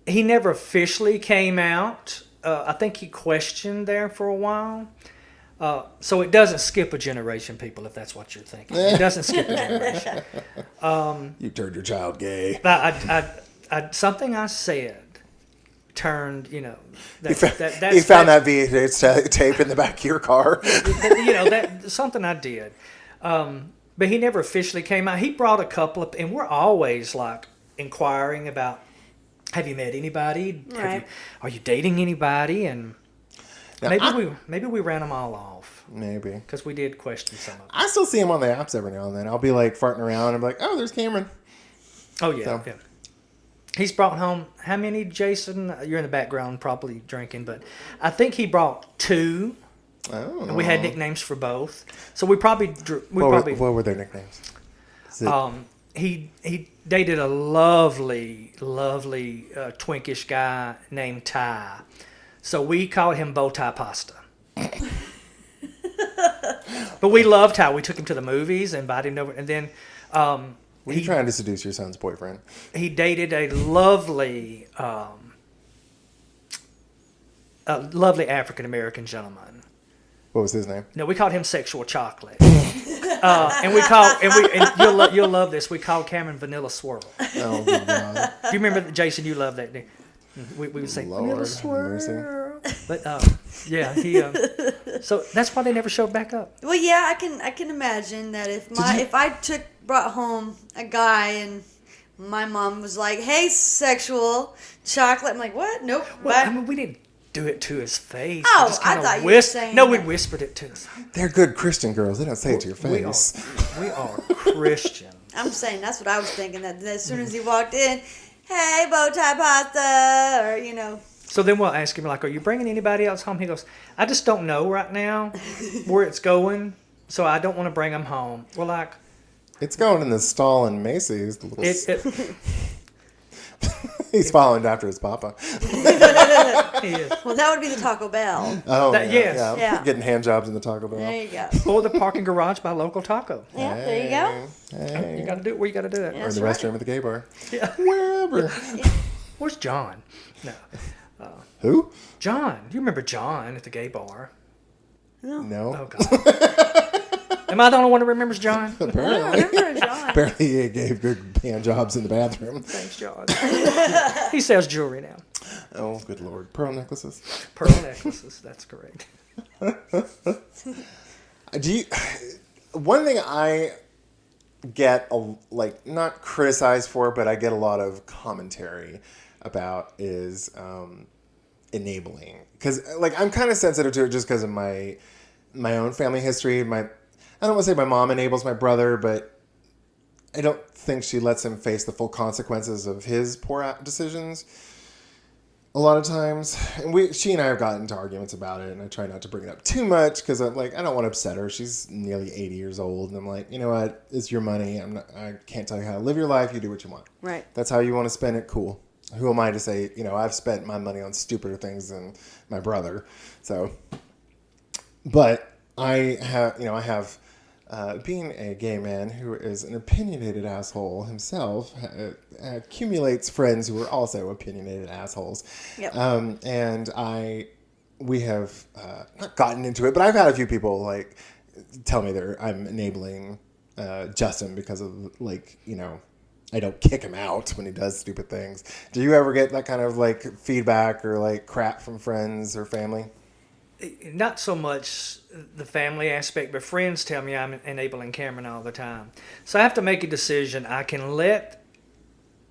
he never officially came out. I think he questioned there for a while. So it doesn't skip a generation, people, if that's what you're thinking. It doesn't skip a generation. You turned your child gay. Something I said turned, You found that VHS tape in the back of your car. that's something I did. But he never officially came out. He brought a couple of, and we're always like inquiring about, have you met anybody? Right. Are you dating anybody? And Now, maybe we ran them all off Maybe. because we did question some of them. I still see him on the apps every now and then. I'll be like farting around and I'm like, oh, there's Cameron. Oh yeah, So- yeah. He's brought home how many, Jason? You're in the background probably drinking, but I think he brought 2. Oh. And we had nicknames for both. So we probably What were their nicknames? Is it- he dated a lovely twinkish guy named Ty. So we called him Bowtie Pasta. But we loved Ty. We took him to the movies, invited him over, and then were you trying to seduce your son's boyfriend? he dated a lovely African American gentleman. What was his name? No, we called him Sexual Chocolate. And you'll love this. We called Cameron Vanilla Swirl. Oh, good God. Do you remember, Jason? You love that. We would say Lord Vanilla have Swirl. But yeah, he. So that's why they never showed back up. Well, yeah, I can imagine that if I brought home a guy and my mom was like, "Hey, Sexual Chocolate," I'm like, "What? Nope." Well, bye. I mean, we didn't do it to his face. Oh, We just I kinda thought you were saying No, we that. whispered it to his. They're good Christian girls. They don't say it to your face. We are Christian. I'm saying that's what I was thinking. That as soon as he walked in, "Hey, bow tie pasta," or So then we'll ask him, like, are you bringing anybody else home? He goes, I just don't know right now where it's going, so I don't want to bring them home. We're like, It's going in the stall in Macy's. The little He's following after his papa. he is. Well, that would be the Taco Bell. Oh, Yes. Yeah. Getting hand jobs in the Taco Bell. There you go. Or the parking garage by local taco. Yeah, there you go. Hey. You got to do it where you got to do it. Or in That's the right. restroom at the gay bar. Yeah. Wherever. Where's John? No. Who? John. You remember John at the gay bar? No. Oh, God. Am I the only one who remembers John? I remember John. Apparently he gave good hand jobs in the bathroom. Thanks, John. He sells jewelry now. Oh, good Lord. Pearl necklaces. Pearl necklaces. That's correct. One thing I get, not criticized for, but I get a lot of commentary about is enabling. Because, I'm kind of sensitive to it just because of my own family history. I don't want to say my mom enables my brother, but I don't think she lets him face the full consequences of his poor decisions. A lot of times, and she and I have gotten into arguments about it, and I try not to bring it up too much because I'm like, I don't want to upset her. She's nearly 80 years old, and I'm like, you know what? It's your money. I can't tell you how to live your life. You do what you want. Right. That's how you want to spend it. Cool. Who am I to say? I've spent my money on stupider things than my brother. So, but I have. Being a gay man who is an opinionated asshole himself accumulates friends who are also opinionated assholes. Yep. And we have not gotten into it, but I've had a few people tell me I'm enabling Justin because of I don't kick him out when he does stupid things. Do you ever get that kind of feedback or crap from friends or family? Not so much the family aspect, but friends tell me I'm enabling Cameron all the time. So I have to make a decision. I can let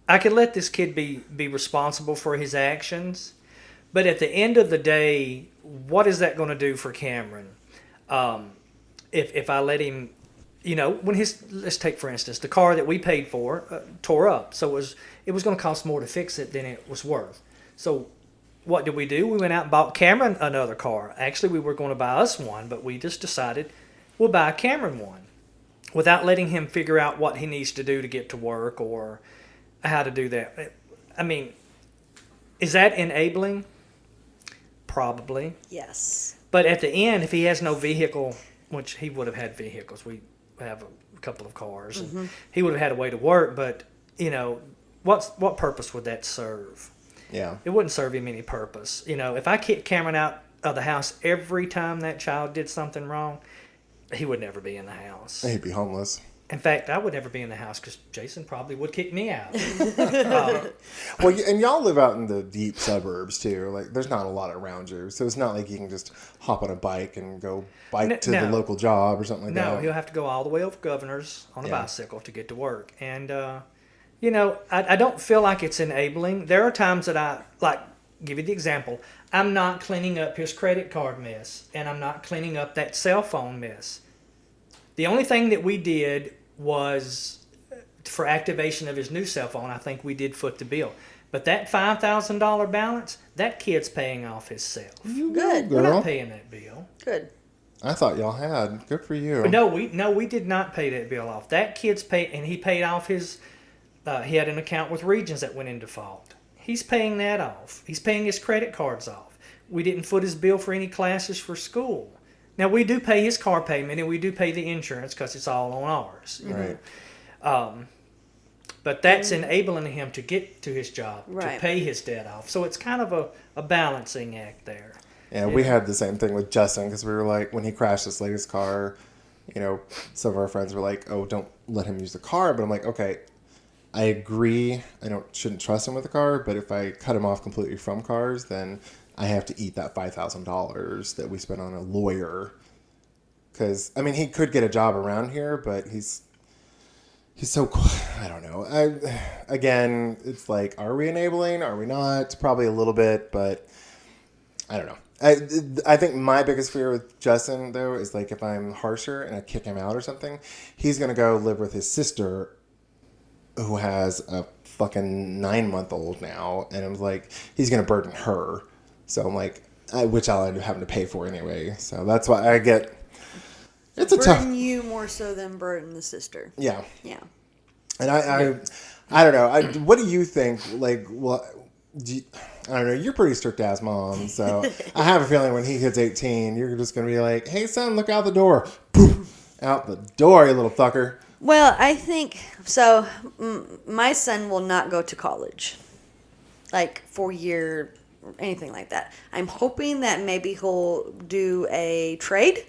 this kid be responsible for his actions, but at the end of the day, what is that going to do for Cameron? If I let him, when let's take for instance the car that we paid for tore up, so it was going to cost more to fix it than it was worth. So what did we do? We went out and bought Cameron another car. Actually, we were going to buy us one, but we just decided we'll buy Cameron one without letting him figure out what he needs to do to get to work or how to do that. I mean, is that enabling? Probably. Yes. But at the end, if he has no vehicle, which he would have had vehicles, we have a couple of cars, and he would have had a way to work, but, what purpose would that serve? Yeah. It wouldn't serve him any purpose. You know, if I kicked Cameron out of the house every time that child did something wrong, he would never be in the house. He'd be homeless. In fact, I would never be in the house because Jason probably would kick me out. Well, and y'all live out in the deep suburbs too. Like, there's not a lot around you, so it's not like you can just hop on a bike and go bike to the local job or something like that. No, he'll have to go all the way over Governors on a Yeah. bicycle to get to work. And, you know, I don't feel like it's enabling. There are times that I, like, give you the example. I'm not cleaning up his credit card mess, and I'm not cleaning up that cell phone mess. The only thing that we did was for activation of his new cell phone, I think we did foot the bill. But that $5,000 balance, that kid's paying off himself. You Good. go, We're girl. not paying that bill. Good. I thought y'all had. Good for you. No, we did not pay that bill off. That kid's paid, and he paid off his. He had an account with Regions that went in default. He's paying that off. He's paying his credit cards off. We didn't foot his bill for any classes for school. Now we do pay his car payment and we do pay the insurance because it's all on ours. Right. But that's enabling him to get to his job, Right. to pay his debt off. So it's kind of a balancing act there. Yeah, we had the same thing with Justin because we were like, when he crashed his latest car, you know, some of our friends were like, "Oh, don't let him use the car." But I'm like, okay, I agree. Shouldn't trust him with the car, but if I cut him off completely from cars, then I have to eat that $5,000 that we spent on a lawyer. Because I mean, he could get a job around here, but he's so I don't know. Again, it's like, are we enabling? Are we not? Probably a little bit, but I don't know. I think my biggest fear with Justin, though, is like if I'm harsher and I kick him out or something, he's going to go live with his sister who has a fucking 9-month-old now. And I'm like, he's going to burden her. So I'm like, which I'll end up having to pay for anyway. So that's why I get, it's a tough. Burden you more so than burden the sister. Yeah. Yeah. And I don't know. What do you think? Like, what? I don't know. You're pretty strict ass mom, so I have a feeling when he hits 18, you're just gonna be like, "Hey, son, look out the door! Poof, out the door, you little fucker." Well, I think so. My son will not go to college, like 4-year, anything like that. I'm hoping that maybe he'll do a trade,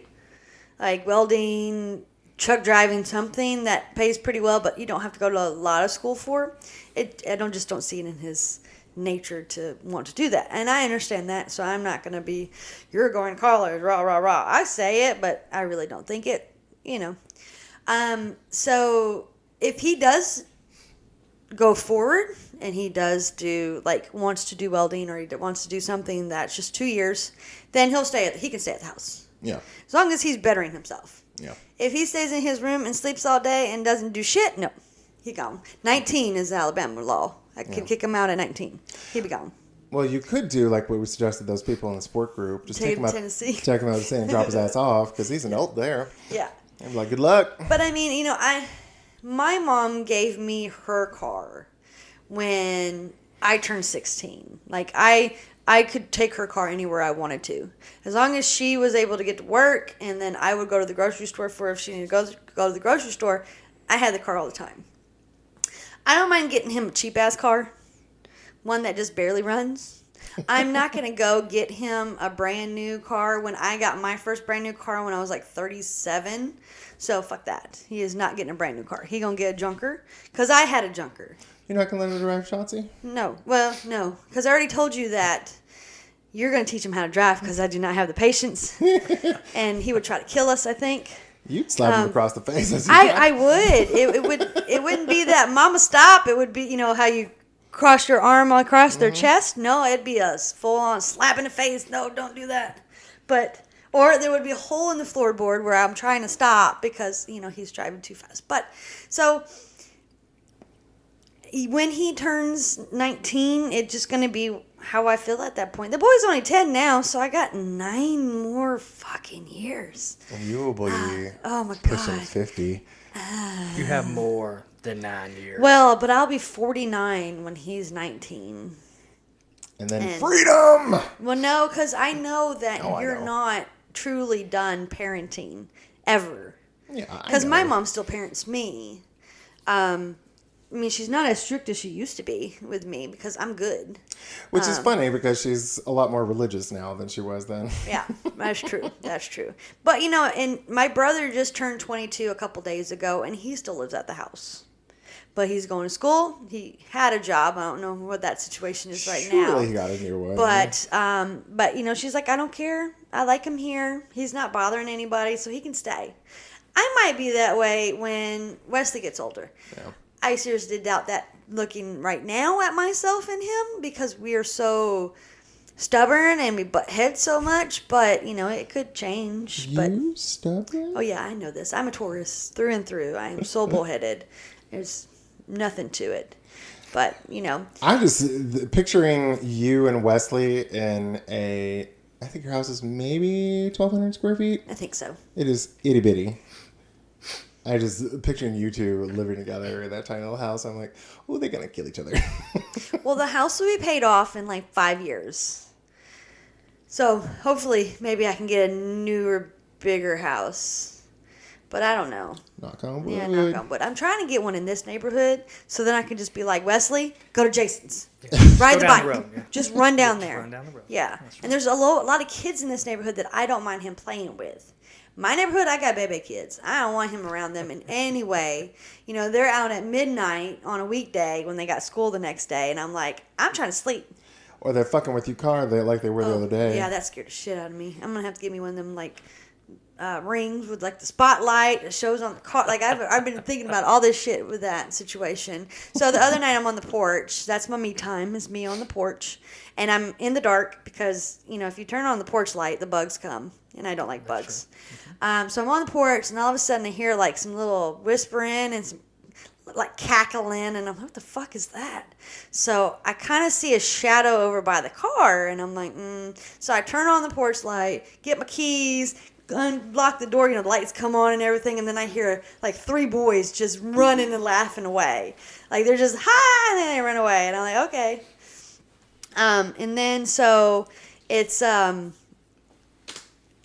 like welding, truck driving, something that pays pretty well, but you don't have to go to a lot of school for it. I don't see it in his nature to want to do that, and I understand that. So I'm not going to be, "You're going to college, rah rah rah." I say it, but I really don't think it. You know, so if he does go forward and he does do wants to do welding or he wants to do something that's just 2 years, then he can stay at the house. Yeah. As long as he's bettering himself. Yeah. If he stays in his room and sleeps all day and doesn't do shit, no, he gone. 19 is Alabama law. I could kick him out at 19. He'd be gone. Well, you could do like what we suggested those people in the sport group. Just Take take him him out, to Tennessee. take him out of the and drop his ass off because he's an adult there. Yeah. I'm like, good luck. But I mean, you know, my mom gave me her car when I turned 16. Like I could take her car anywhere I wanted to, as long as she was able to get to work, and then I would go to the grocery store for if she needed to go to the grocery store. I had the car all the time. I don't mind getting him a cheap ass car, one that just barely runs. I'm not going to go get him a brand new car when I got my first brand new car when I was like 37. So fuck that. He is not getting a brand new car. He going to get a junker because I had a junker. You're not gonna let him drive, Chauncey? No. Well, no. Because I already told you that you're going to teach him how to drive because I do not have the patience. And he would try to kill us, I think. You'd slap him across the face. As I would. It wouldn't be that mama stop. It would be, you know, how you cross your arm across their chest. No, it'd be a full on slap in the face. No, don't do that. Or there would be a hole in the floorboard where I'm trying to stop because, you know, he's driving too fast. But so when he turns 19, it's just going to be how I feel at that point. The boy's only 10 now, so I got 9 more fucking years. you will be Oh my pushing God. 50. You have more than 9 years. Well, but I'll be 49 when he's 19. And then And- freedom! Well, no, because I know that Oh, I you're know. not truly done parenting ever. Yeah, I Because my know. mom still parents me. I mean, she's not as strict as she used to be with me because I'm good. Which is funny because she's a lot more religious now than she was then. Yeah, that's true. That's true. But, and my brother just turned 22 a couple days ago, and he still lives at the house. But he's going to school. He had a job. I don't know what that situation is right now. Surely he got a new one. But she's like, I don't care. I like him here. He's not bothering anybody, so he can stay. I might be that way when Wesley gets older. Yeah. I seriously doubt that looking right now at myself and him because we are so stubborn and we butt heads so much. But, it could change. You stubborn? Oh, yeah, I know this. I'm a Taurus through and through. I am so bullheaded. There's nothing to it. But, I'm just picturing you and Wesley in I think your house is maybe 1,200 square feet. I think so. It is itty bitty. I just picturing you two living together in that tiny little house. I'm like, oh, they're going to kill each other. Well, the house will be paid off in like 5 years. So hopefully maybe I can get a newer, bigger house. But I don't know. Knock on wood. Yeah, knock on wood. I'm trying to get one in this neighborhood so then I can just be like, Wesley, go to Jason's. Yeah. Ride Go the down bike. the road, yeah. Just run down there. Run down the road. Yeah. That's right. And there's a lot of kids in this neighborhood that I don't mind him playing with. My neighborhood, I got baby kids. I don't want him around them in any way. They're out at midnight on a weekday when they got school the next day, and I'm like, I'm trying to sleep. Or they're fucking with your car like they were the other day. Yeah, that scared the shit out of me. I'm gonna have to give me one of them rings with the spotlight that shows on the car. I've been thinking about all this shit with that situation. So the other night I'm on the porch. That's my me time. Is me on the porch, and I'm in the dark because if you turn on the porch light, the bugs come, and I don't like bugs. So I'm on the porch, and all of a sudden I hear some little whispering and some cackling, and I'm like, what the fuck is that? So I kind of see a shadow over by the car, and I'm like, So I turn on the porch light, get my keys, unlock the door, the lights come on and everything, and then I hear 3 boys just running and laughing away. They're just, hi, and then they run away, and I'm like, okay. And then so it's,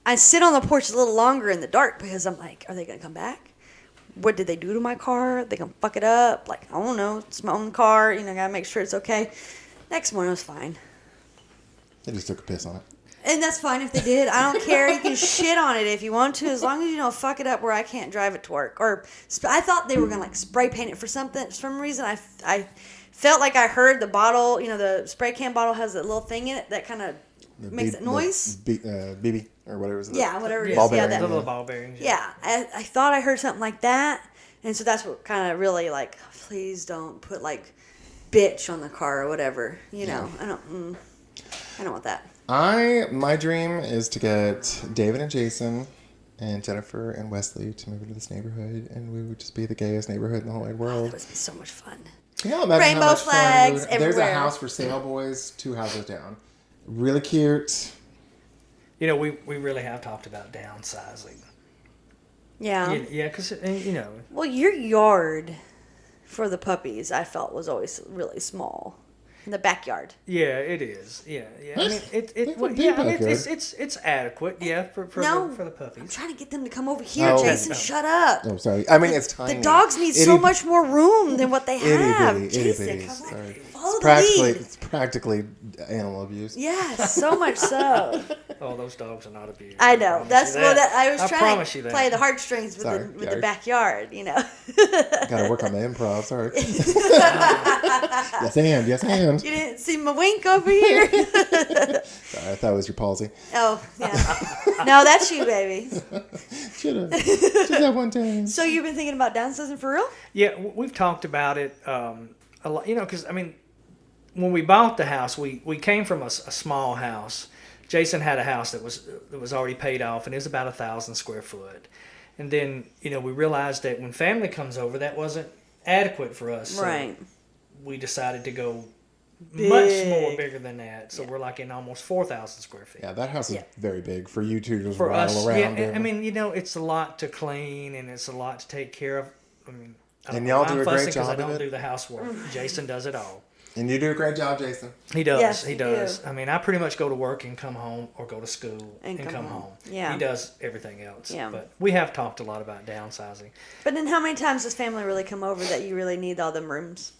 I sit on the porch a little longer in the dark because I'm like, are they going to come back? What did they do to my car? Are they going to fuck it up? I don't know. It's my own car. Got to make sure it's okay. Next morning, it was fine. They just took a piss on it. And that's fine if they did. I don't care. You can shit on it if you want to, as long as you don't fuck it up where I can't drive it to work. Or I thought they were going to spray paint it for something. For some reason, I felt like I heard the bottle, the spray can bottle has a little thing in it that kind of makes that noise. BB or whatever it is. Yeah, whatever it is. Ball Yeah, bearing. The little ball bearings. Yeah, I thought I heard something like that. And so that's what kind of really please don't put bitch on the car or whatever. I don't want that. My dream is to get David and Jason and Jennifer and Wesley to move into this neighborhood, and we would just be the gayest neighborhood in the whole wide world. That would be so much fun. Imagine Rainbow how much flags fun There's everywhere. a house for sale, boys. 2 houses down. Really cute. We really have talked about downsizing. Yeah. Yeah, because, Well, your yard for the puppies, I felt, was always really small. In the backyard. Yeah, it is. Yeah. I mean, it's adequate. Yeah, for the puppies. I'm trying to get them to come over here, Oh. Jason. Shut up. Oh, sorry. I mean, it's tiny. The dogs need so much more room than what they have. Jason, Itty-bitty. come on. Sorry. Follow the lead. It's practically animal abuse. Yes, so much so. Oh, those dogs are not abused. I know. promise you that. I was trying promise to you that. play the heartstrings with Sorry, the Gary. backyard, Gotta work on the improv. Sorry. Yes, and. You didn't see my wink over here? Sorry, I thought it was your palsy. Oh, yeah. No, that's you, baby. Should have. Just that one time. So you've been thinking about downsizing for real? Yeah, we've talked about it a lot. Because when we bought the house, we came from a small house. Jason had a house that was already paid off, and it was about 1,000 square foot. And then we realized that when family comes over, that wasn't adequate for us. So Right. we decided to go Big. much more bigger than that. So we're in almost 4,000 square feet. Yeah, that house is very big for you two to just For rattle us, around. yeah. It's a lot to clean and it's a lot to take care of. I don't And know y'all why do I'm a great fussing 'cause job I of don't it. do the housework. Jason does it all. And you do a great job, Jason. He does. Yes, he you does. do. I mean, I pretty much go to work and come home, or go to school and come home. Yeah. He does everything else. Yeah. But we have talked a lot about downsizing. But then how many times does family really come over that you really need all them rooms?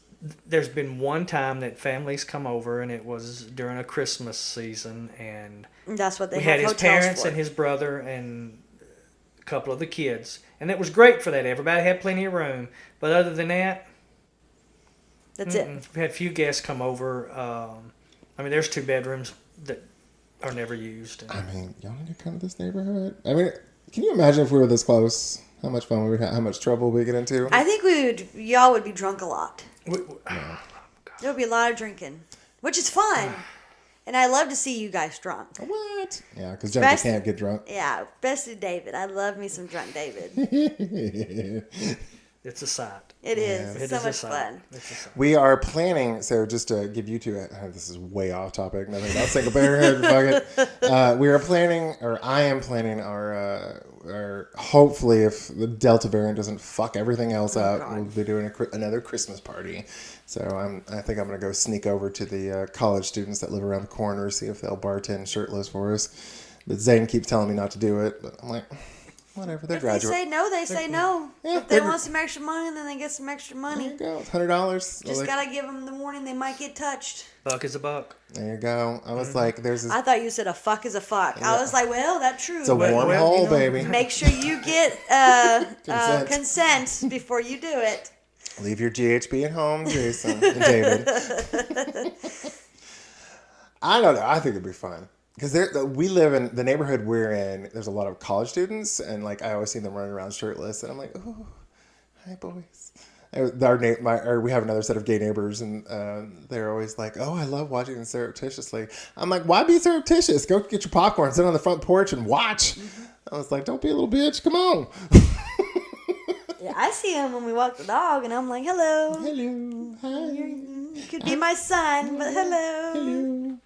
There's been one time that families come over, and it was during a Christmas season, and That's what they we have had his hotels parents for. and his brother and a couple of the kids, and it was great for that. Everybody had plenty of room, but other than that, That's it. we had a few guests come over. I mean, there's 2 bedrooms that are never used. I mean, y'all need to come to this neighborhood. I mean, can you imagine if we were this close? How much fun we would have, how much trouble we get into? I think y'all would be drunk a lot. We, There would be a lot of drinking, which is fun. And I love to see you guys drunk. What? Yeah, because Jennifer Especially- can't get drunk. Yeah, especially David. I love me some drunk David. it's a sight. It is. It It's so is a much sight. fun. It's a sight. We are planning, so just to give you two, this is way off topic, nothing about single parenthood, fuck it. We are planning, or I am planning our hopefully if the Delta variant doesn't fuck everything else up, God. we'll be doing another Christmas party. So I think I'm going to go sneak over to the college students that live around the corner, see if they'll bartend shirtless for us. But Zane keeps telling me not to do it, but I'm like, whatever, they're If they graduate. say no, they say no. Yeah, If they they're- want some extra money, then they get some extra There money. you go, it's $100. Just gotta give them the warning they might get touched. Buck is a buck. There you go. I was like, there's this. I thought you said a fuck is a fuck. I was like, well, that's true. It's a but warm well, hole, you know, baby. make sure you get Consent. consent before you do it. Leave your GHB at home, Jason and David. I don't know. I think it'd be fun. Because we live in the neighborhood we're in, there's a lot of college students, and like I always see them running around shirtless, and I'm like, oh, hi, boys. We have another set of gay neighbors, and they're always like, oh, I love watching them surreptitiously. I'm like, why be surreptitious? Go get your popcorn, sit on the front porch, and watch. I was like, don't be a little bitch. Come on. Yeah, I see him when we walk the dog, and I'm like, hello. Hello. Hi. You could be my son, but hello.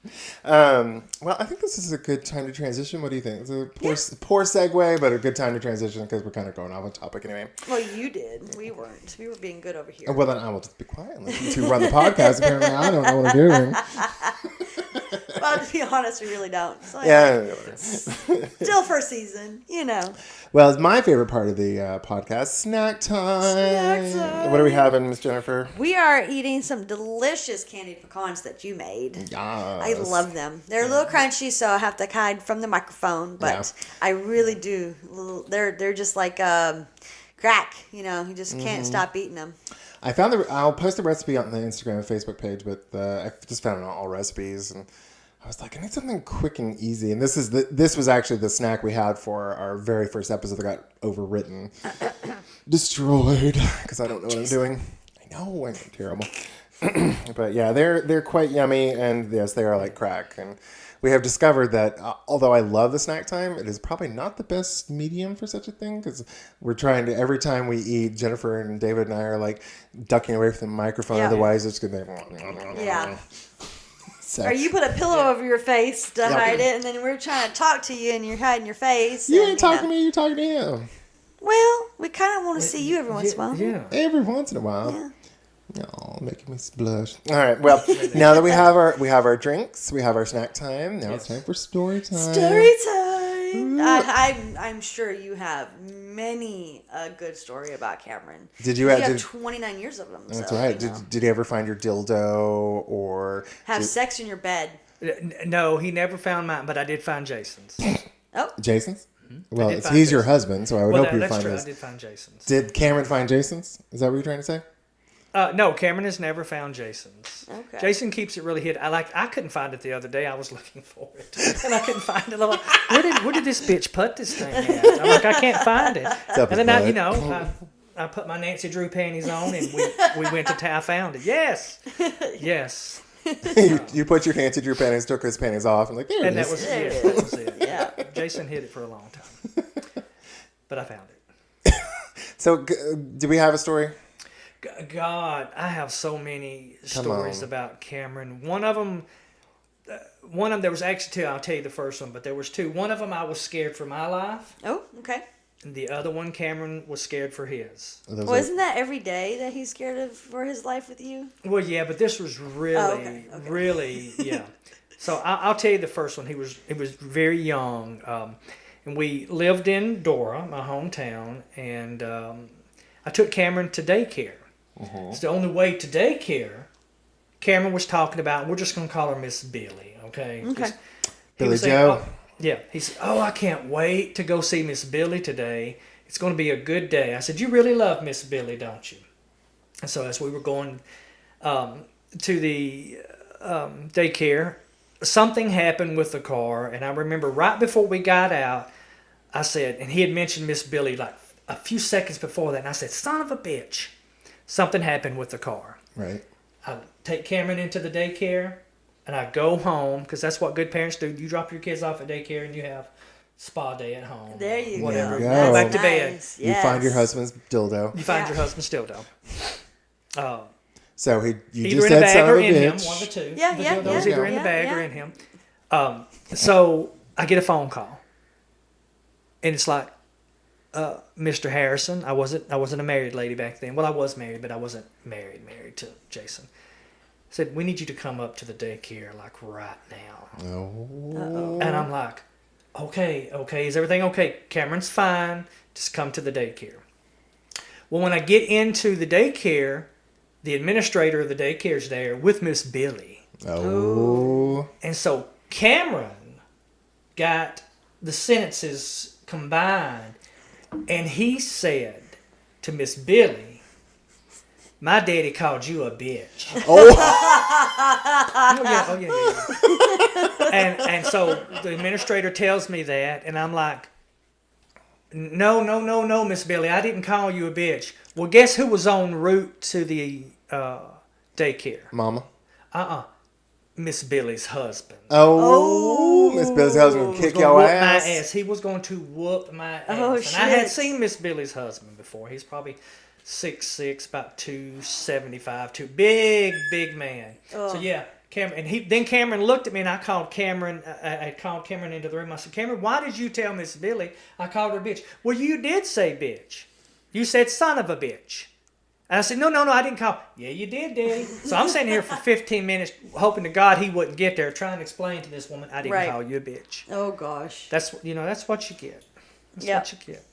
Hello. Well, I think this is a good time to transition. What do you think? It's a poor segue, but a good time to transition because we're kind of going off on topic anyway. Well, you did. We weren't. We were being good over here. Well, then I will just be quiet and let you two run the podcast. Apparently, I don't know what I'm doing. Well, to be honest, we really don't. So, Yeah. Still first season, you know. Well, it's my favorite part of the podcast, snack time. Snack time. What are we having, Miss Jennifer? We are eating some delicious candied pecans that you made. Yes. I love them. They're a little crunchy, so I have to hide from the microphone, but Yeah. I really do. They're just like crack, you know. You just can't stop eating them. I found I'll post the recipe on the Instagram and Facebook page, but I just found it on All Recipes, and I was like, I need something quick and easy. And this was actually the snack we had for our very first episode that got overwritten, destroyed, because I don't know what I'm doing. I know I'm terrible, but yeah, they're quite yummy, and yes, they are like crack. And we have discovered that although I love the snack time, it is probably not the best medium for such a thing, because we're trying to, every time we eat, Jennifer and David and I are like ducking away from the microphone, Yeah. otherwise it's gonna be Yeah. So, Or you put a pillow over your face to hide it, and then we're trying to talk to you, and you're hiding your face. you and, ain't talking know. to me, you talking to him. Well, we kind of want to see you every once in a while. Yeah. Every once in a while. Yeah. Oh, making me blush. All right. Well, now that we have our drinks, we have our snack time. Now it's time for story time. Story time. I'm sure you have many a good story about Cameron. Did you have did- 29 years of them. That's so, right. you know. Did you ever find your dildo or Have sex in your bed. No, he never found mine, but I did find Jason's. Oh, Jason's? Well, did he's find your Jason's. husband, so I would Well, hope you that's find true. his. I did find Jason's. Did Cameron find Jason's? Is that what you're trying to say? No, Cameron has never found Jason's. Okay. Jason keeps it really hidden. I couldn't find it the other day. I was looking for it, and I couldn't find it. I'm like, where did this bitch put this thing at? I'm like, I can't find it. up And his then butt. I put my Nancy Drew panties on, and we went to town. I found it. Yes, yes. you put your Nancy Drew panties, took his panties off, and like, there And it that is. was There it. it That was it. Yeah. Jason hid it for a long time, but I found it. So, do we have a story? God, I have so many Come stories on. about Cameron. One of them, there was actually two. I'll tell you the first one, but there was two. One of them, I was scared for my life. oh, okay. And the other one, Cameron was scared for his. Those Well, are- isn't that every day that he's scared of for his life with you? Well, yeah, but this was really, okay. really, yeah. So I'll tell you the first one. He was very young, and we lived in Dora, my hometown, and I took Cameron to daycare. It's the only way to daycare. Cameron was talking about. We're just gonna call her Miss Billie, okay? Okay. He Billy was saying, Joe. "Oh," yeah, he said, "Oh, I can't wait to go see Miss Billie today. It's going to be a good day." I said, "You really love Miss Billie, don't you?" And so as we were going to the daycare, something happened with the car, and I remember right before we got out, I said, and he had mentioned Miss Billie like a few seconds before that, and I said, "Son of a bitch, something happened with the car." Right. I take Cameron into the daycare, and I go home, because that's what good parents do. You drop your kids off at daycare, and you have spa day at home. There you Whatever. go. That's Go back to bed. nice. You find your Yes. husband's dildo. You find Yeah. your husband still though. So you Either just in a said bag son or of a in him, bitch. one of the two. Yeah, The yeah, dildo was yeah. either in the Yeah, bag or yeah. in him. So I get a phone call, and it's like, Mr. Harrison. I wasn't a married lady back then. Well, I was married, but I wasn't married to Jason. Said, "We need you to come up to the daycare like right now." Oh. And I'm like, okay, is everything okay? Cameron's fine. Just come to the daycare. Well, when I get into the daycare, the administrator of the daycare's there with Miss Billie. Oh. And so Cameron got the sentences combined, and he said to Miss Billie, "My daddy called you a bitch." Oh. Oh yeah. And so the administrator tells me that, and I'm like, no, Miss Billie, I didn't call you a bitch. Well, guess who was en route to the daycare? Mama. Miss Billie's husband. Oh. Miss Bill's husband would He was kick gonna your whoop ass. my ass. He was going to whoop my ass. Oh, and I had shit. seen Miss Billie's husband before. He's probably 6'6", about 275, big man. So yeah, Cameron, and then Cameron looked at me, and I called Cameron. I called Cameron into the room. I said, "Cameron, why did you tell Miss Billie I called her bitch?" "Well, you did say bitch. You said son of a bitch." And I said, no, I didn't call. "Yeah, you did, Daddy." So I'm sitting here for 15 minutes, hoping to God he wouldn't get there, trying to explain to this woman, "I didn't Right. call you a bitch." Oh gosh. That's what you get. That's Yep. what you get.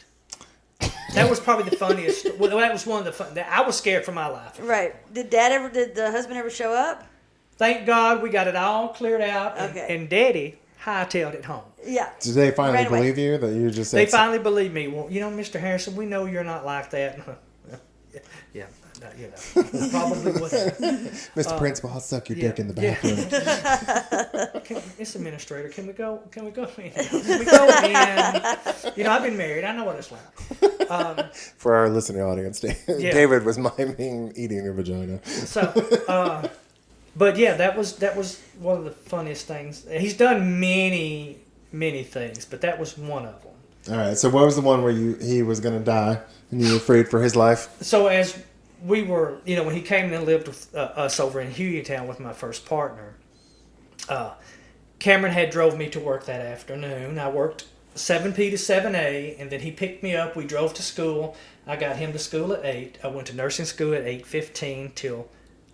That was probably the funniest. Well, that was one of the fun. I was scared for my life. Right. Did the husband ever show up? Thank God we got it all cleared out, Okay. and Daddy hightailed it home. Yeah. Did they finally Right away. believe you that you just said They finally believed me. "Well, Mr. Harrison, we know you're not like that." Yeah, probably would have. Mr. Principal, I'll suck your yeah, dick in the yeah. bathroom. It's administrator. Can we go? Can we go in? Can we go in? I've been married. I know what it's like. For our listening audience, Yeah. David was miming eating a vagina. So, but yeah, that was one of the funniest things. He's done many things, but that was one of them. All right, so what was the one where he was going to die and you were afraid for his life? So as we were, when he came and lived with us over in Hughtown with my first partner, Cameron had drove me to work that afternoon. I worked 7P to 7A, and then he picked me up. We drove to school. I got him to school at 8. I went to nursing school at 8:15 till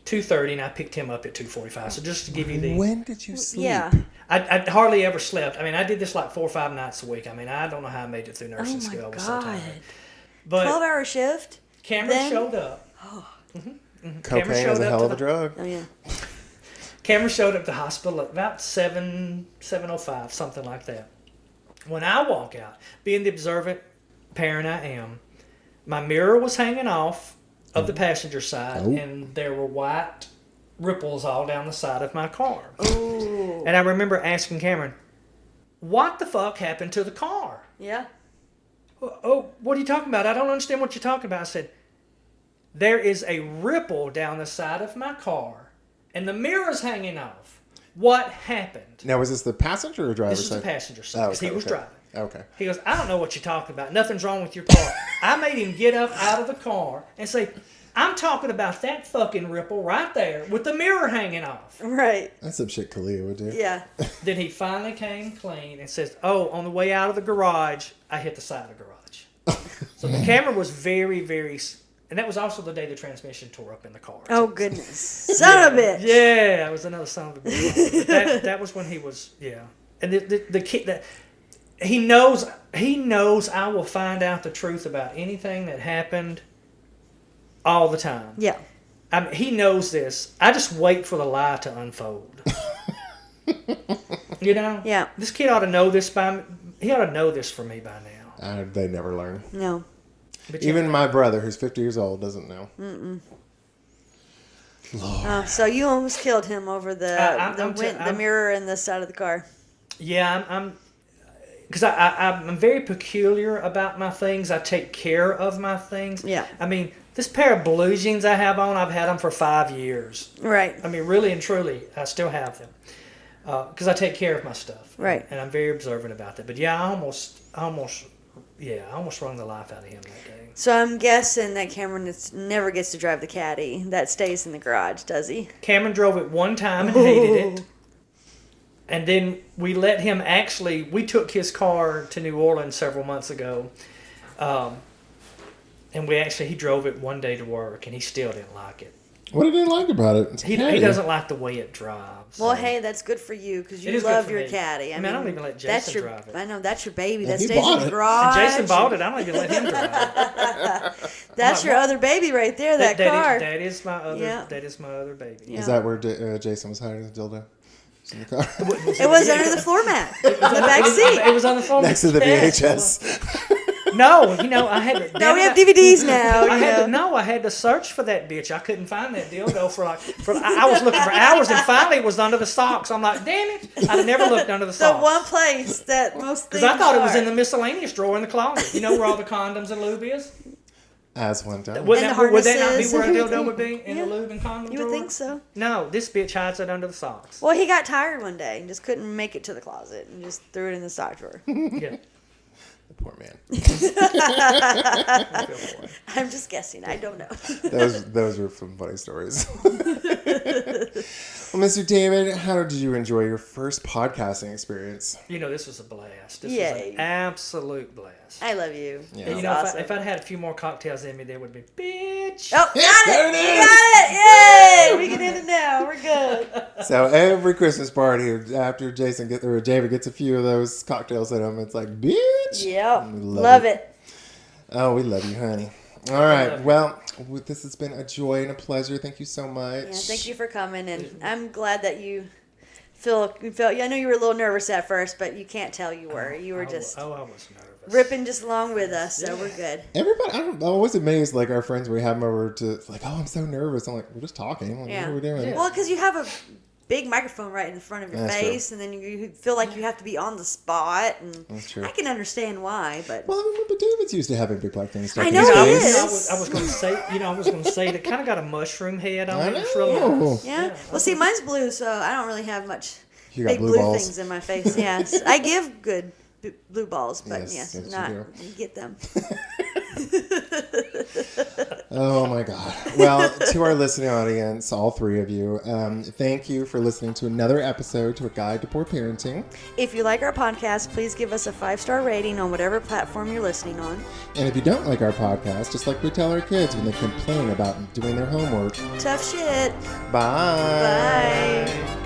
2:30, and I picked him up at 2:45. So just to give you the... When did you sleep? Yeah. I hardly ever slept. I mean, I did this like 4 or 5 nights a week. I mean, I don't know how I made it through nursing Oh school. my I was so god. tired. But 12-hour shift. Cameron then? showed up. Cocaine is showed a up hell to of a the- drug. Oh yeah. Cameron showed up at the hospital at about 7:05, something like that. When I walk out, being the observant parent I am, my mirror was hanging off of the passenger side, Oh. and there were white ripples all down the side of my car. Ooh. And I remember asking Cameron, "What the fuck happened to the car?" Yeah. "Oh, what are you talking about? I don't understand what you're talking about." I said, "There is a ripple down the side of my car, and the mirror's hanging off. What happened?" Now, was this the passenger or driver This was the side? passenger side, Oh, because he was okay. driving. Okay. He goes, "I don't know what you're talking about. Nothing's wrong with your car." I made him get up out of the car and say, "I'm talking about that fucking ripple right there with the mirror hanging off." Right. That's some shit Kalia would do. Yeah. Then he finally came clean and says, "Oh, on the way out of the garage, I hit the side of the garage." So the camera was very, very, and that was also the day the transmission tore up in the car. Oh, goodness. Son of a bitch. Yeah, it was another son of a bitch. That was when he was, yeah. And the kid, that he knows I will find out the truth about anything that happened all the time. Yeah. I mean, he knows this. I just wait for the lie to unfold. You know? Yeah. This kid ought to know this he ought to know this for me by now. They never learn. No. But Even my brother, who's 50 years old, doesn't know. Lord. So you almost killed him over the mirror in the side of the car. Yeah, because I'm very peculiar about my things. I take care of my things. Yeah. I mean, this pair of blue jeans I have on, I've had them for 5 years. Right. I mean, really and truly, I still have them. Because I take care of my stuff. Right. And I'm very observant about that. But yeah, I almost wrung the life out of him that day. So I'm guessing that Cameron never gets to drive the caddy. That stays in the garage, does he? Cameron drove it one time and hated it. And then we let him we took his car to New Orleans several months ago. And he drove it one day to work and he still didn't like it. What did he like about it? He doesn't like the way it drives. Well, hey, that's good for you because you It is love good for your me. caddy. I don't even let that's Jason your, drive it. I know, that's your baby. And That he stays in bought the it. garage. And Jason bought it. I don't even let him drive it. That's your other baby right there, that car. That is my other. Yeah. That is my other baby. Yeah. Is that where Jason was hiding the dildo? In the car? It was under the floor mat in the back seat. It was on the phone Next to the VHS. No, I had to. No, we have DVDs now. I had to search for that bitch. I couldn't find that dildo I was looking for hours, and finally it was under the socks. I'm like, damn it! I never looked under the The socks. one place that most things Because I thought it was are. in the miscellaneous drawer in the closet. You know where all the condoms and lube is? As one does. Would And that the not be harnesses where a and dildo everything. would be? In Yeah. the lube and condom You drawer? would think so. No, this bitch hides it under the socks. Well, he got tired one day and just couldn't make it to the closet and just threw it in the sock drawer. Yeah. The poor man. I feel for it. I'm just guessing. I don't know. Those were some funny stories. Well, Mr. David, how did you enjoy your first podcasting experience? This was a blast. This Yay. was an absolute blast. I love you. Yeah. It's And, awesome. if I'd had a few more cocktails in me, there would be, bitch. Oh, got There it! it We is. got it! Yay! We can end it now. We're good. So every Christmas party, after David gets a few of those cocktails in him, it's like, bitch. Yep. We Love it. Oh, we love you, honey. All right. Well, this has been a joy and a pleasure. Thank you so much. Yeah, thank you for coming, and I'm glad that you felt. I know you were a little nervous at first, but you can't tell you were. You were just I was nervous. ripping just along with us, so we're good. Everybody, I'm always amazed, like our friends, we have them over to, like, oh, I'm so nervous. I'm like, we're just talking. Like, Yeah. What are we doing? Yeah. Well, because you have a big microphone right in front of your That's face, and then you feel like you have to be on the spot, and That's true. I can understand why, but Well, I mean, but David's used to having big microphones stuck I in know his he face. is. I was going to say, that kind of got a mushroom head on I it. It's really know. nice. yeah. Well, see, mine's blue, so I don't really have much You got big blue blue balls. things in my face. Yes, I give good blue balls, but Yes, yes, you not do. get them. Oh my God. Well, to our listening audience, all three of you, thank you for listening to another episode to A Guide to Poor Parenting. If you like our podcast, please give us a 5-star rating on whatever platform you're listening on. And if you don't like our podcast, just like we tell our kids when they complain about doing their homework, Tough shit. bye. Bye.